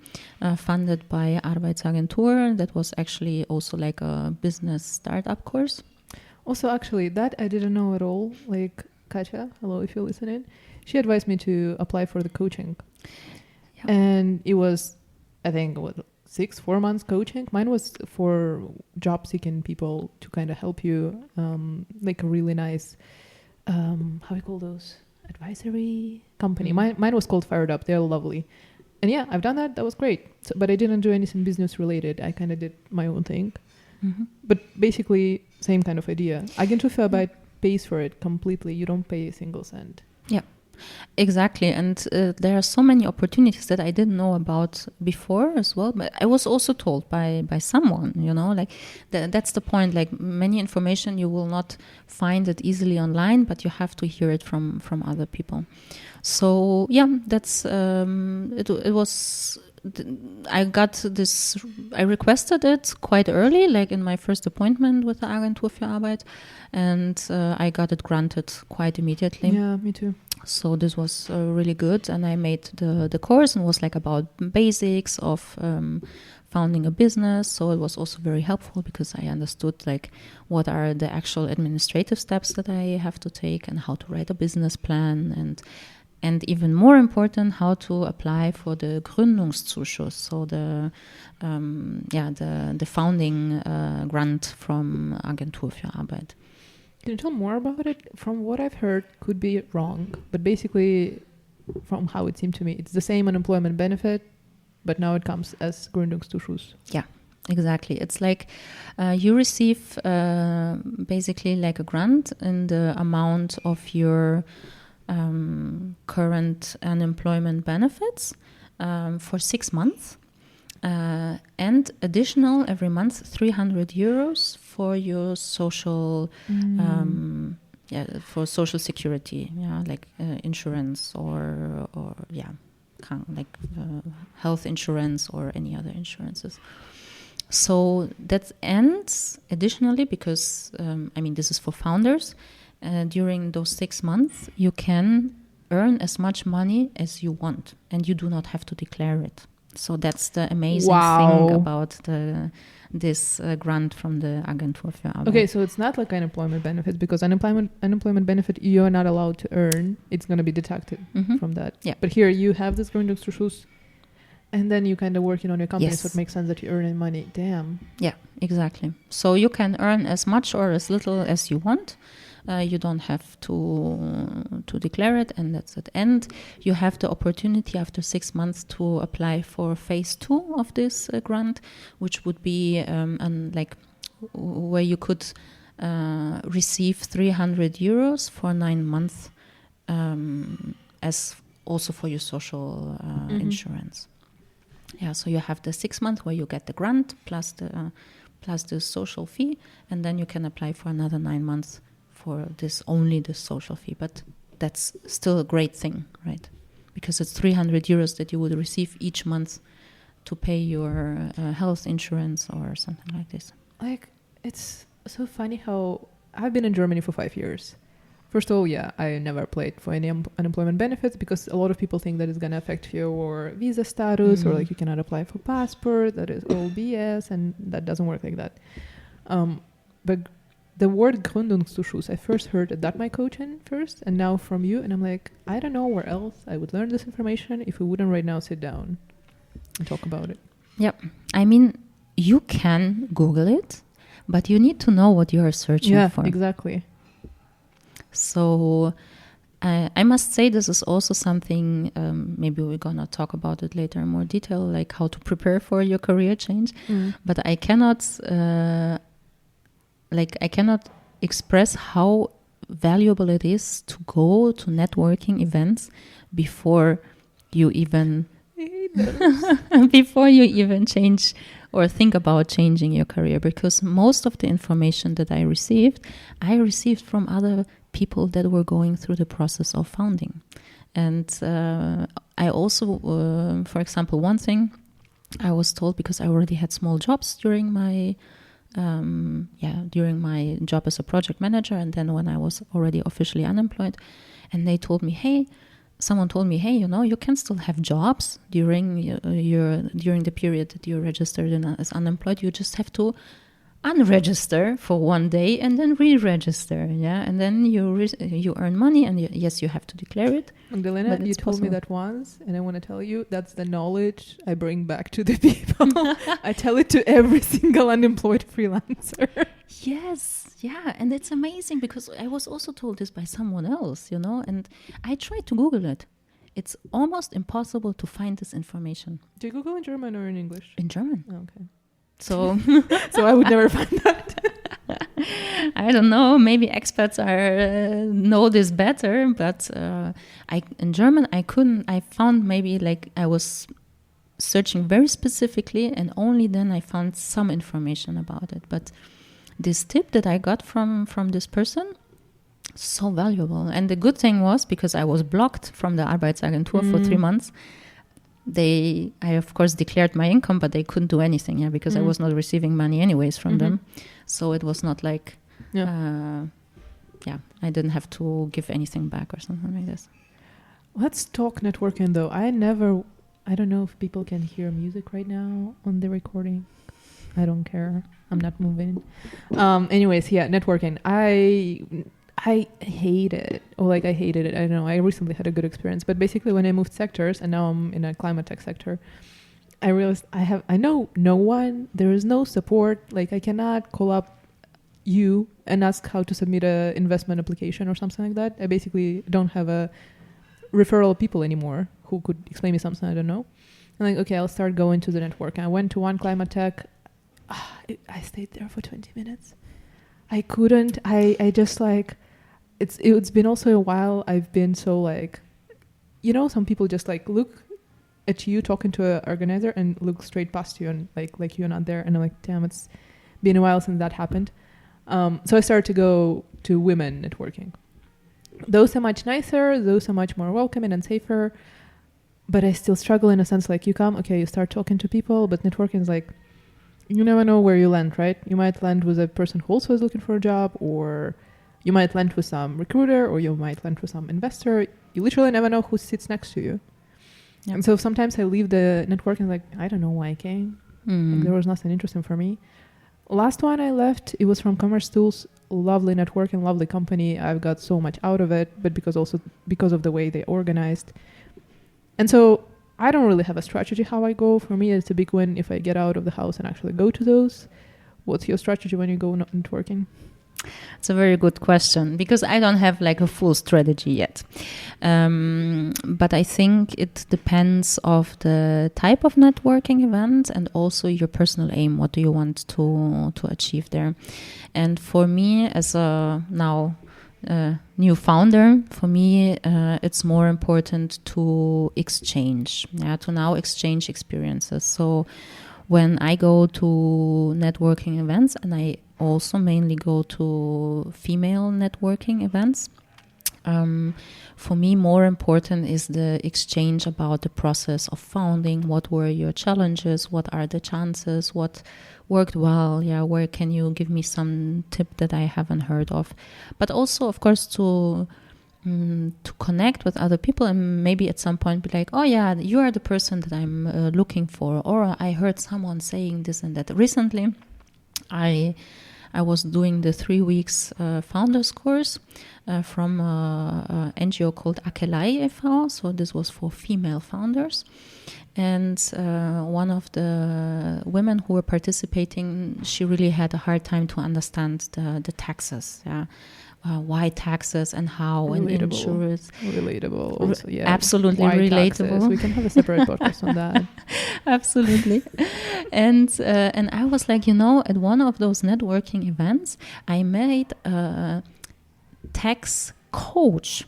funded by Arbeitsagentur. That was actually also like a business startup course. Also, actually, that I didn't know at all. Like Katja, hello if you're listening, she advised me to apply for the coaching. Yeah. And it was, I think, 4 months coaching. Mine was for job-seeking people to kind of help you, like a really nice... how we call those, advisory company. Mine was called Fired Up. They're lovely. And yeah, I've done that. That was great. So, but I didn't do anything business related. I kind of did my own thing. But basically, same kind of idea. Agenturarbeit pays for it completely. You don't pay a single cent. Yeah. Exactly. And there are so many opportunities that I didn't know about before as well. But I was also told by someone, you know, like that's the point. Like many information you will not find it easily online, but you have to hear it from other people. So yeah, that's it was. I got this. I requested it quite early, like in my first appointment with the Agentur für Arbeit, and I got it granted quite immediately. Yeah, me too. So this was really good, and I made the course, and was like about basics of founding a business. So it was also very helpful because I understood like what are the actual administrative steps that I have to take, and how to write a business plan, and even more important, how to apply for the Gründungszuschuss, so the founding grant from Agentur für Arbeit. Can you tell more about it? From what I've heard, could be wrong, but basically, from how it seemed to me, it's the same unemployment benefit, but now it comes as Gründungszuschuss. Yeah, exactly. It's like you receive basically like a grant in the amount of your current unemployment benefits for 6 months, and additional every month 300 euros for your social for social security, like insurance or health insurance or any other insurances. So that ends additionally because this is for founders. During those 6 months, you can earn as much money as you want, and you do not have to declare it. So that's the amazing thing about this grant from the Agentur für Arbeit. Okay, so it's not like unemployment benefits, because unemployment benefit you are not allowed to earn. It's going to be deducted from that. Yeah. But here you have this Gründungszuschuss, and then you kind of working on your company, so it makes sense that you earn money. Damn. Yeah, exactly. So you can earn as much or as little as you want. You don't have to declare it, and that's it. And you have the opportunity after 6 months to apply for phase 2 of this grant, which would be where you could receive 300 euros for 9 months as also for your social insurance. Yeah, so you have the 6 months where you get the grant plus the social fee, and then you can apply for another 9 months for only the social fee. But that's still a great thing, right? Because it's 300 euros that you would receive each month to pay your health insurance or something like this. Like, it's so funny how I've been in Germany for 5 years. First of all, yeah, I never applied for any unemployment benefits because a lot of people think that it's going to affect your visa status or like you cannot apply for passport. That is all BS, and that doesn't work like that. But the word Gründungszuschuss, I first heard at that my coaching first, and now from you, and I'm like, I don't know where else I would learn this information if we wouldn't right now sit down and talk about it. Yep. I mean, you can Google it, but you need to know what you are searching for. Yeah, exactly. So I must say this is also something, maybe we're going to talk about it later in more detail, like how to prepare for your career change. But I cannot express how valuable it is to go to networking events before you even change or think about changing your career, because most of the information that I received from other people that were going through the process of founding. And I also, for example, one thing I was told, because I already had small jobs during my job as a project manager, and then when I was already officially unemployed, and someone told me, hey, you can still have jobs during the period that you're registered as unemployed. You just have to unregister for one day and then re-register, and then you earn money, and yes, you have to declare it. Magdalena, you told me that once, and I want to tell you that's the knowledge I bring back to the people. I tell it to every single unemployed freelancer. Yes, yeah, and it's amazing because I was also told this by someone else, and I tried to Google it. It's almost impossible to find this information. Do you Google in German or in English? In German. Oh, okay. So I would never find that. I don't know. Maybe experts know this better, but in German I couldn't. I found maybe I was searching very specifically, and only then I found some information about it. But this tip that I got from this person, so valuable. And the good thing was, because I was blocked from the Arbeitsagentur for 3 months. I of course declared my income, but they couldn't do anything, because I was not receiving money anyways from them. So it was not like, I didn't have to give anything back or something like this. Let's talk networking though. I don't know if people can hear music right now on the recording. I don't care. I'm not moving. Anyways, networking. I hate it. I hated it. I don't know. I recently had a good experience. But basically when I moved sectors, and now I'm in a climate tech sector, I realized I know no one. There is no support. I cannot call up you and ask how to submit a investment application or something like that. I basically don't have a referral of people anymore who could explain me something I don't know. I'm okay, I'll start going to the network. I went to one climate tech. I stayed there for 20 minutes. I couldn't. I just it's been also a while. I've been so some people just look at you talking to an organizer and look straight past you and like you're not there. And I'm damn, it's been a while since that happened. So I started to go to women networking. Those are much nicer. Those are much more welcoming and safer. But I still struggle in a sense, you come, okay, you start talking to people, but networking is you never know where you land, right? You might land with a person who also is looking for a job, or you might land with some recruiter, or you might land with some investor. You literally never know who sits next to you. Yep. And so sometimes I leave the networking I don't know why I came. There was nothing interesting for me. Last one I left, it was from Commerce Tools. Lovely networking, lovely company. I've got so much out of it, but because of the way they organized. And so I don't really have a strategy how I go. For me, it's a big win if I get out of the house and actually go to those. What's your strategy when you go networking? It's a very good question because I don't have like a full strategy yet. But I think it depends of the type of networking event and also your personal aim. What do you want to achieve there? And for me, as a now new founder, for me, it's more important to exchange, to now exchange experiences. So when I go to networking events, and I also mainly go to female networking events, for me, more important is the exchange about the process of founding. What were your challenges? What are the chances? What worked well? Where can you give me some tip that I haven't heard of? But also, of course, to connect with other people and maybe at some point be like, oh yeah, you are the person that I'm looking for, or I heard someone saying this and that. Recently, I was doing the 3 weeks founders course from an NGO called Akelai e.V. So this was for female founders. And one of the women who were participating, she really had a hard time to understand the taxes. Why taxes and how, relatable, and insurance. Relatable also, yeah. Absolutely why relatable. Taxes? We can have a separate podcast on that. Absolutely. And I was like, at one of those networking events, I met a tax coach.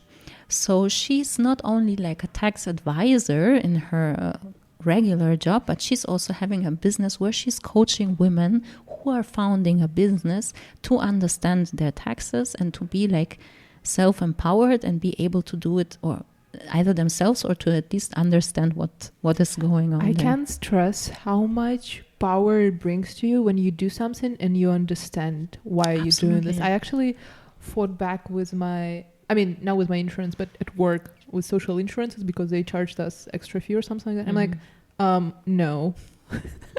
So she's not only like a tax advisor in her regular job, but she's also having a business where she's coaching women who are founding a business to understand their taxes and to be like self-empowered and be able to do it, or either themselves or to at least understand what is going on. I can't stress how much power it brings to you when you do something and you understand why you're doing this. I actually fought back with not with my insurance, but at work with social insurances because they charged us extra fee or something like that. I'm like, no.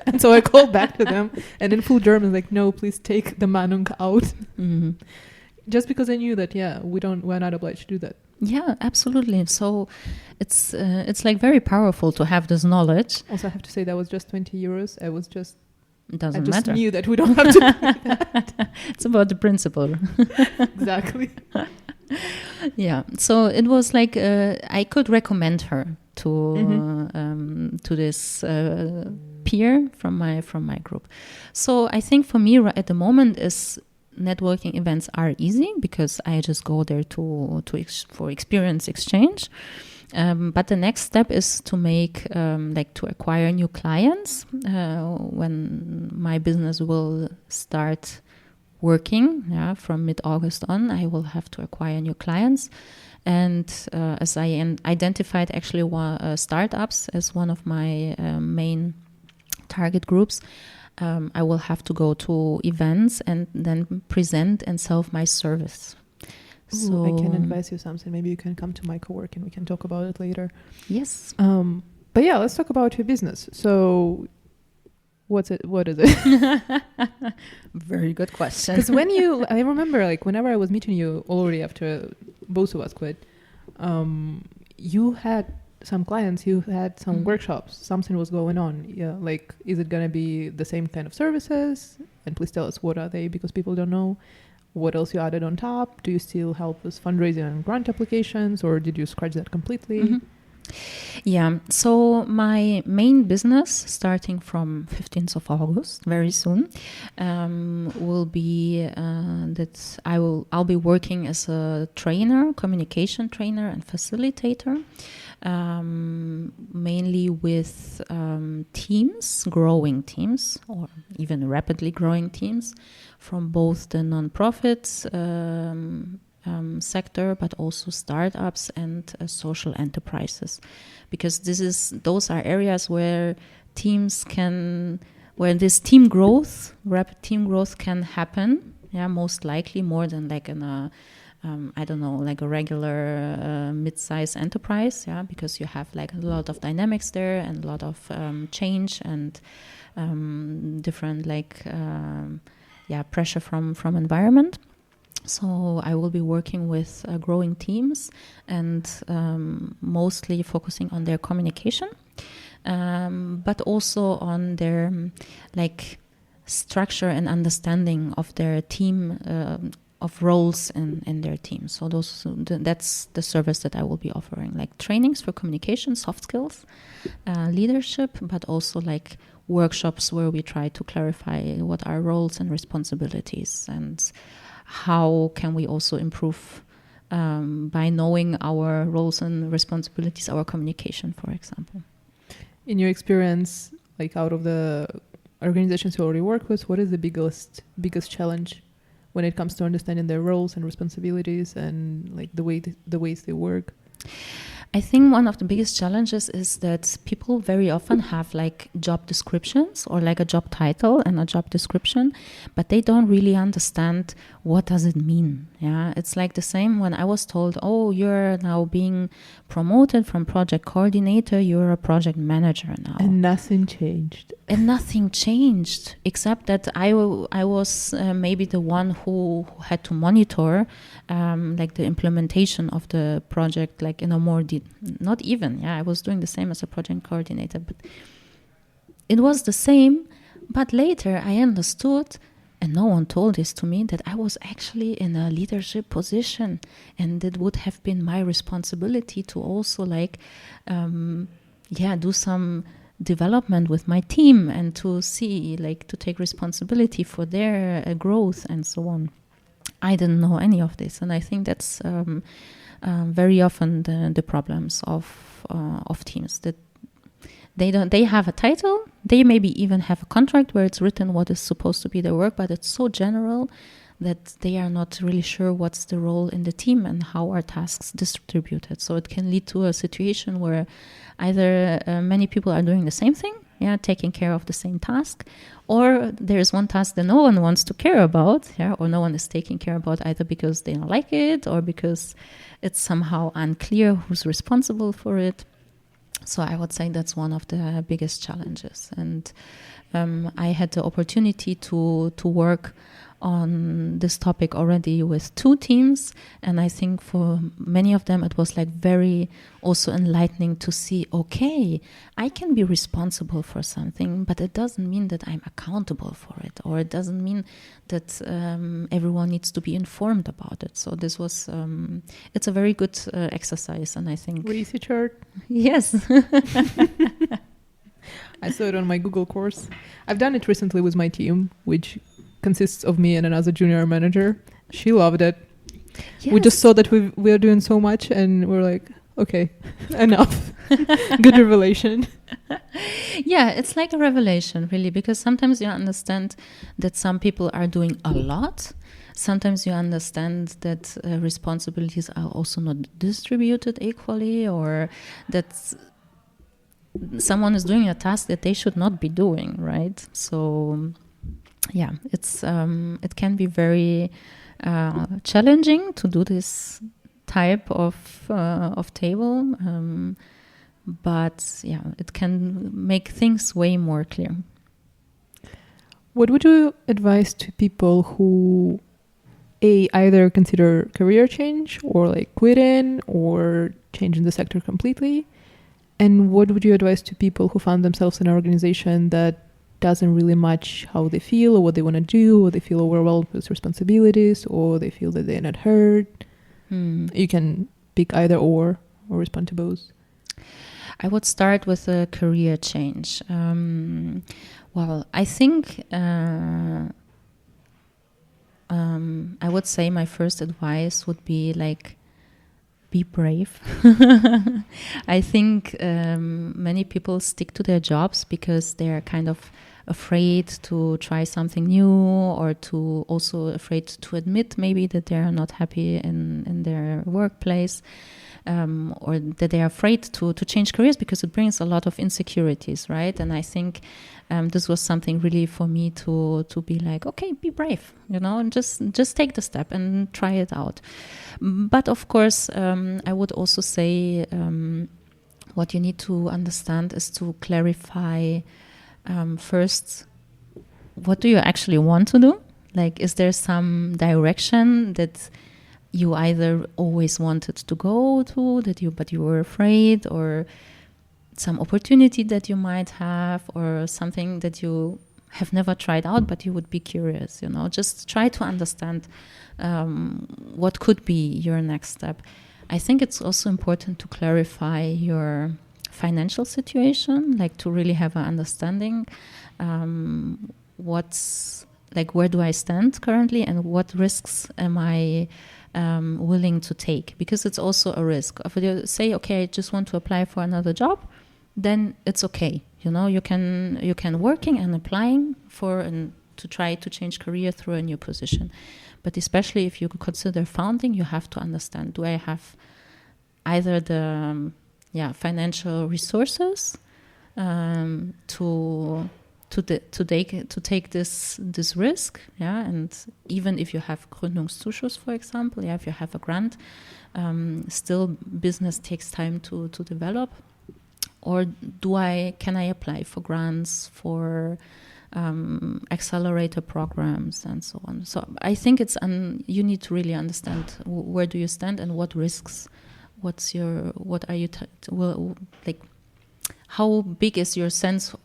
And so I called back to them and in full German, like, no, please take the Meinung out. Mm-hmm. Just because I knew that, we're not obliged to do that. Yeah, absolutely. So it's like very powerful to have this knowledge. Also, I have to say that was just 20 euros. It doesn't I just matter. knew that we don't have to do that. It's about the principle. Exactly. Yeah. So it was like I could recommend her to this peer from my group. So I think for me at the moment is networking events are easy because I just go there for experience exchange. But the next step is to make to acquire new clients when my business will start working. From mid-August on, I will have to acquire new clients. And as I identified actually startups as one of my main target groups, I will have to go to events and then present and sell my service. So I can advise you something. Maybe you can come to my co-work and we can talk about it later. Yes. But yeah, let's talk about your business. So what is it? Very good question. Because I remember like whenever I was meeting you already after both of us quit, you had some clients, you had some workshops, something was going on. Yeah, like, is it going to be the same kind of services? And please tell us what are they, because people don't know. What else you added on top? Do you still help with fundraising and grant applications, or did you scratch that completely? Mm-hmm. Yeah, so my main business, starting from 15th of August, very soon, will be that I'll be working as a trainer, communication trainer and facilitator, mainly with teams, growing teams, or even rapidly growing teams from both the non-profits sector, but also startups and social enterprises, because those are areas where this team growth, rapid team growth can happen. Yeah, most likely more than like in a like a regular mid-size enterprise. Yeah, because you have like a lot of dynamics there and a lot of change and different pressure from environment. So I will be working with growing teams and mostly focusing on their communication, but also on their structure and understanding of their team of roles in their team. So that's the service that I will be offering, like trainings for communication, soft skills, leadership, but also like workshops where we try to clarify what are roles and responsibilities and how can we also improve by knowing our roles and responsibilities, our communication, for example. In your experience, like out of the organizations you already work with, what is the biggest challenge when it comes to understanding their roles and responsibilities and like the ways they work? I think one of the biggest challenges is that people very often have like job descriptions or like a job title and a job description, but they don't really understand what does it mean. Yeah, it's like the same when I was told, oh, you're now being promoted from project coordinator, you're a project manager now. And nothing changed. And nothing changed, except that I was maybe the one who had to monitor like the implementation of the project, like in a more not even. Yeah, I was doing the same as a project coordinator, but it was the same. But later I understood, and no one told this to me, that I was actually in a leadership position, and it would have been my responsibility to also like, do some development with my team and to see, like, to take responsibility for their growth and so on. I didn't know any of this, and I think that's very often the problems of teams, that they have a title, they maybe even have a contract where it's written what is supposed to be their work, but it's so general that they are not really sure what's the role in the team and how are tasks distributed. So it can lead to a situation where either many people are doing the same thing, taking care of the same task, or there is one task that no one wants to care about, or no one is taking care about, either because they don't like it or because it's somehow unclear who's responsible for it. So I would say that's one of the biggest challenges. And I had the opportunity to work on this topic already with 2 teams, and I think for many of them it was like very also enlightening to see, okay, I can be responsible for something, but it doesn't mean that I'm accountable for it, or it doesn't mean that everyone needs to be informed about it. So this was it's a very good exercise, and I think Research chart. Yes. I saw it on my Google course. I've done it recently with my team, which consists of me and another junior manager. She loved it. Yes. We just saw that we are doing so much, and we're like, okay, enough. Good revelation. Yeah, it's like a revelation, really, because sometimes you understand that some people are doing a lot. Sometimes you understand that responsibilities are also not distributed equally, or that someone is doing a task that they should not be doing, right? So yeah, it's it can be very challenging to do this type of table, but yeah, it can make things way more clear. What would you advise to people who either consider career change or like quitting or changing the sector completely? And what would you advise to people who found themselves in an organization that doesn't really match how they feel or what they want to do, or they feel overwhelmed with responsibilities, or they feel that they're not heard? You can pick either or respond to both. I would start with a career change. Well, I think I would say my first advice would be like, be brave. I think many people stick to their jobs because they're kind of afraid to try something new, or to also afraid to admit maybe that they're not happy in their workplace, or that they are afraid to change careers because it brings a lot of insecurities, right? And I think this was something really for me to be like, okay, be brave, and just take the step and try it out. But of course, I would also say what you need to understand is to clarify first, what do you actually want to do? Like, is there some direction that you either always wanted to go to, but you were afraid, or some opportunity that you might have, or something that you have never tried out, but you would be curious, just try to understand what could be your next step. I think it's also important to clarify your financial situation, like to really have an understanding where do I stand currently and what risks am I willing to take, because it's also a risk. If you say, okay, I just want to apply for another job, then it's okay. You can working and applying to try to change career through a new position. But especially if you consider founding, you have to understand, do I have either the financial resources to take this risk, and even if you have Gründungszuschuss, for example, if you have a grant, still business takes time to develop. Or can I apply for grants, for accelerator programs, and so on? So I think you need to really understand where do you stand and what risks. How big is your sense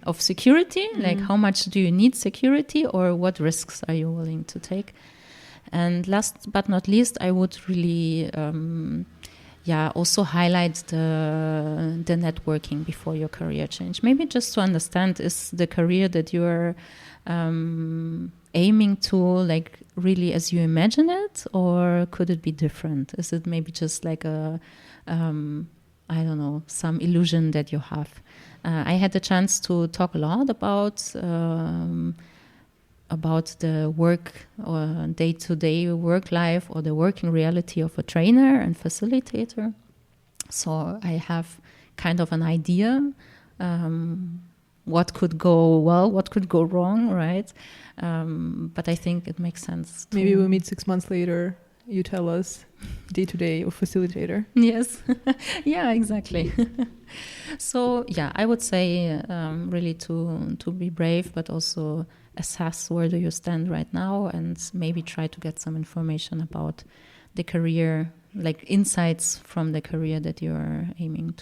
of security? Like how much do you need security, or what risks are you willing to take? And last but not least, I would really also highlight the networking before your career change. Maybe just to understand, is the career that you're aiming to like really as you imagine it, or could it be different? Is it maybe just like a some illusion that you have? I had the chance to talk a lot about the work or day-to-day work life or the working reality of a trainer and facilitator. So I have kind of an idea what could go well, what could go wrong, right? But I think it makes sense. Maybe we'll meet 6 months later. You tell us day-to-day of facilitator. Yes. Yeah, exactly. So, I would say really to be brave, but also assess where do you stand right now, and maybe try to get some information about the career, like insights from the career that you're aiming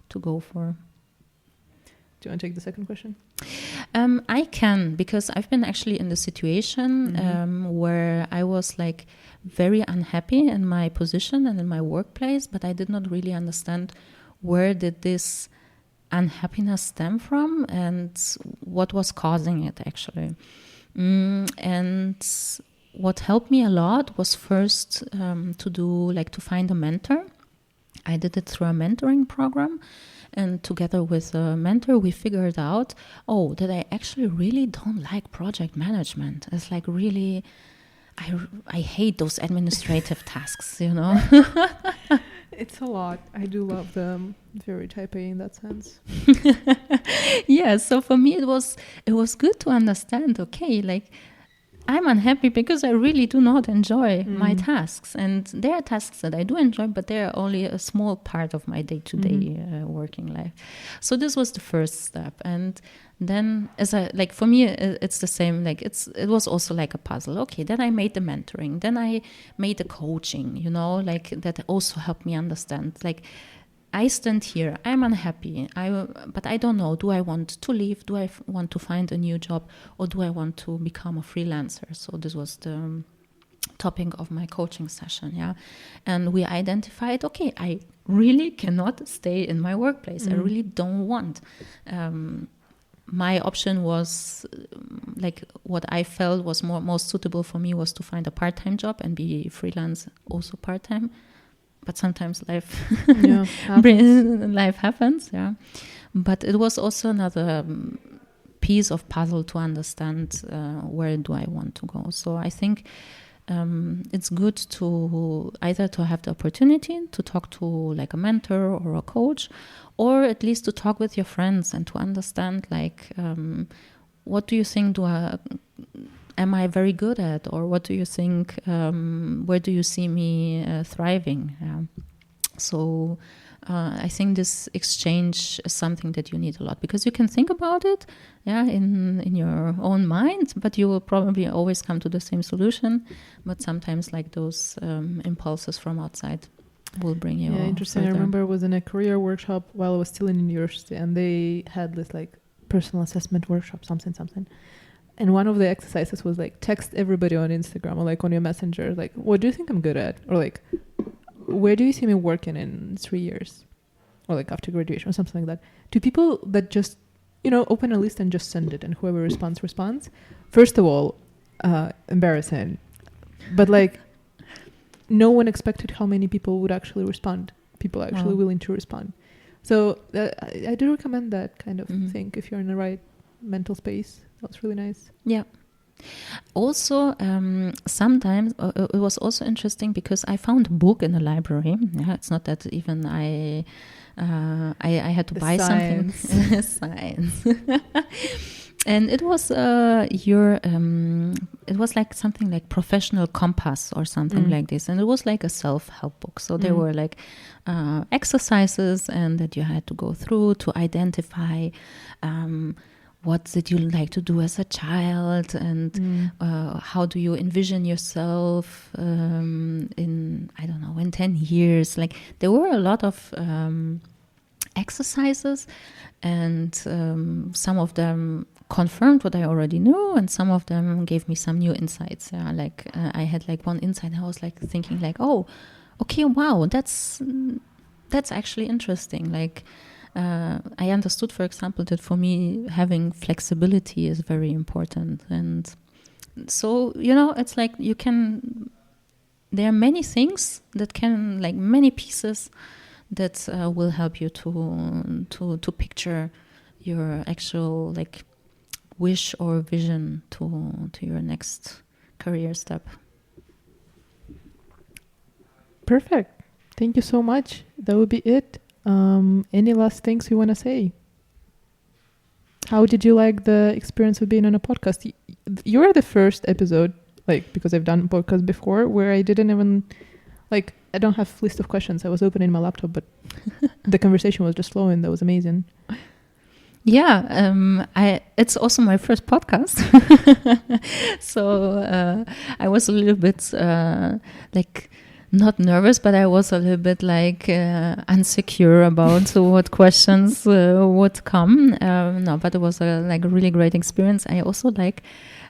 to go for. Do you want to take the second question? I can, because I've been actually in the situation where I was like very unhappy in my position and in my workplace, but I did not really understand where did this unhappiness stem from and what was causing it actually. And what helped me a lot was first to find a mentor. I did it through a mentoring program. And together with a mentor, we figured out, that I actually really don't like project management. It's like really, I hate those administrative tasks, It's a lot. I do love them. Very type A in that sense. Yeah, so for me it was good to understand, okay, like I'm unhappy because I really do not enjoy my tasks. And there are tasks that I do enjoy, but they are only a small part of my day-to-day working life. So this was the first step. And then for me, it's the same. Like it was also like a puzzle. Okay, then I made the mentoring. Then I made the coaching, like that also helped me understand. Like I stand here, I'm unhappy, but I don't know, do I want to leave? Do I want to find a new job? Or do I want to become a freelancer? So this was the topic of my coaching session, yeah. And we identified, okay, I really cannot stay in my workplace. I really don't want. My option was, like what I felt was most suitable for me was to find a part-time job and be freelance also part-time. But sometimes life happens, yeah. But it was also another piece of puzzle to understand where do I want to go. So I think it's good to either to have the opportunity to talk to like a mentor or a coach, or at least to talk with your friends and to understand like what do you think am I very good at, or what do you think, where do you see me thriving? Yeah. So I think this exchange is something that you need a lot, because you can think about it in your own mind, but you will probably always come to the same solution. But sometimes like those impulses from outside will bring you interesting. Further. I remember I was in a career workshop while I was still in university, and they had this like personal assessment workshop, something. And one of the exercises was like text everybody on Instagram or like on your messenger, like, what do you think I'm good at? Or like, where do you see me working in 3 years? Or like after graduation or something like that. To people that just, open a list and just send it, and whoever responds. First of all, embarrassing. But like, no one expected how many people would actually respond. People are actually willing to respond. So I do recommend that kind of thing if you're in the right mental space. That's really nice. Yeah. Also, sometimes it was also interesting because I found a book in a library. Yeah, it's not that even I had to buy something. Science. And it was it was like something like Professional Compass or something like this, and it was like a self-help book. So there were like exercises, and that you had to go through to identify what did you like to do as a child, and how do you envision yourself in, I don't know, in 10 years. Like there were a lot of exercises, and some of them confirmed what I already knew, and some of them gave me some new insights. Yeah, like I had like one insight. I was like thinking like, oh, okay, wow, that's actually interesting. Like I understood, for example, that for me having flexibility is very important, and so it's like there are many things that can, like many pieces that will help you to picture your actual like wish or vision to your next career step. Perfect. Thank you so much. That would be it. Any last things you want to say? How did you like the experience of being on a podcast? You were the first episode, like, because I've done podcasts before where I didn't even, like, I don't have list of questions. I was opening my laptop, but the conversation was just flowing. That was amazing. Yeah, it's also my first podcast. So I was a little bit like not nervous, but I was a little bit like insecure about what questions would come. No, but it was a really great experience. I also like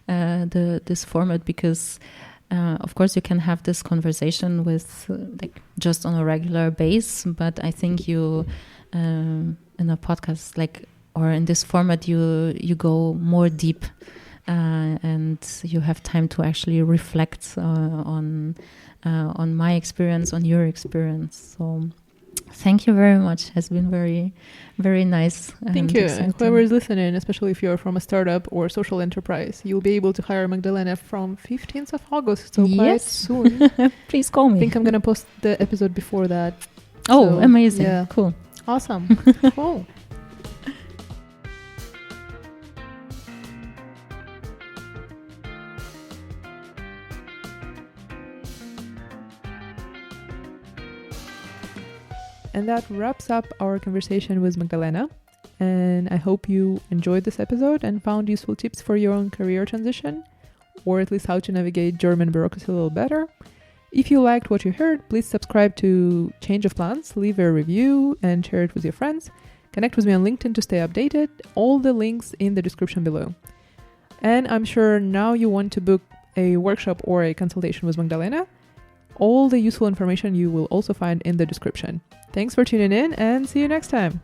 this format because of course you can have this conversation with like just on a regular base, but I think you in a podcast or in this format you go more deep and you have time to actually reflect on my experience, on your experience. So thank you very much. It has been very, very nice. Thank you. And whoever is listening, especially if you're from a startup or social enterprise, you'll be able to hire Magdalena from 15th of August. So quite soon. Please call me. I think I'm going to post the episode before that. Oh, so, amazing. Yeah. Cool. Awesome. Cool. And that wraps up our conversation with Magdalena. And I hope you enjoyed this episode and found useful tips for your own career transition, or at least how to navigate German bureaucracy a little better. If you liked what you heard, please subscribe to Change of Plans, leave a review, and share it with your friends. Connect with me on LinkedIn to stay updated. All the links in the description below. And I'm sure now you want to book a workshop or a consultation with Magdalena. All the useful information you will also find in the description. Thanks for tuning in, and see you next time.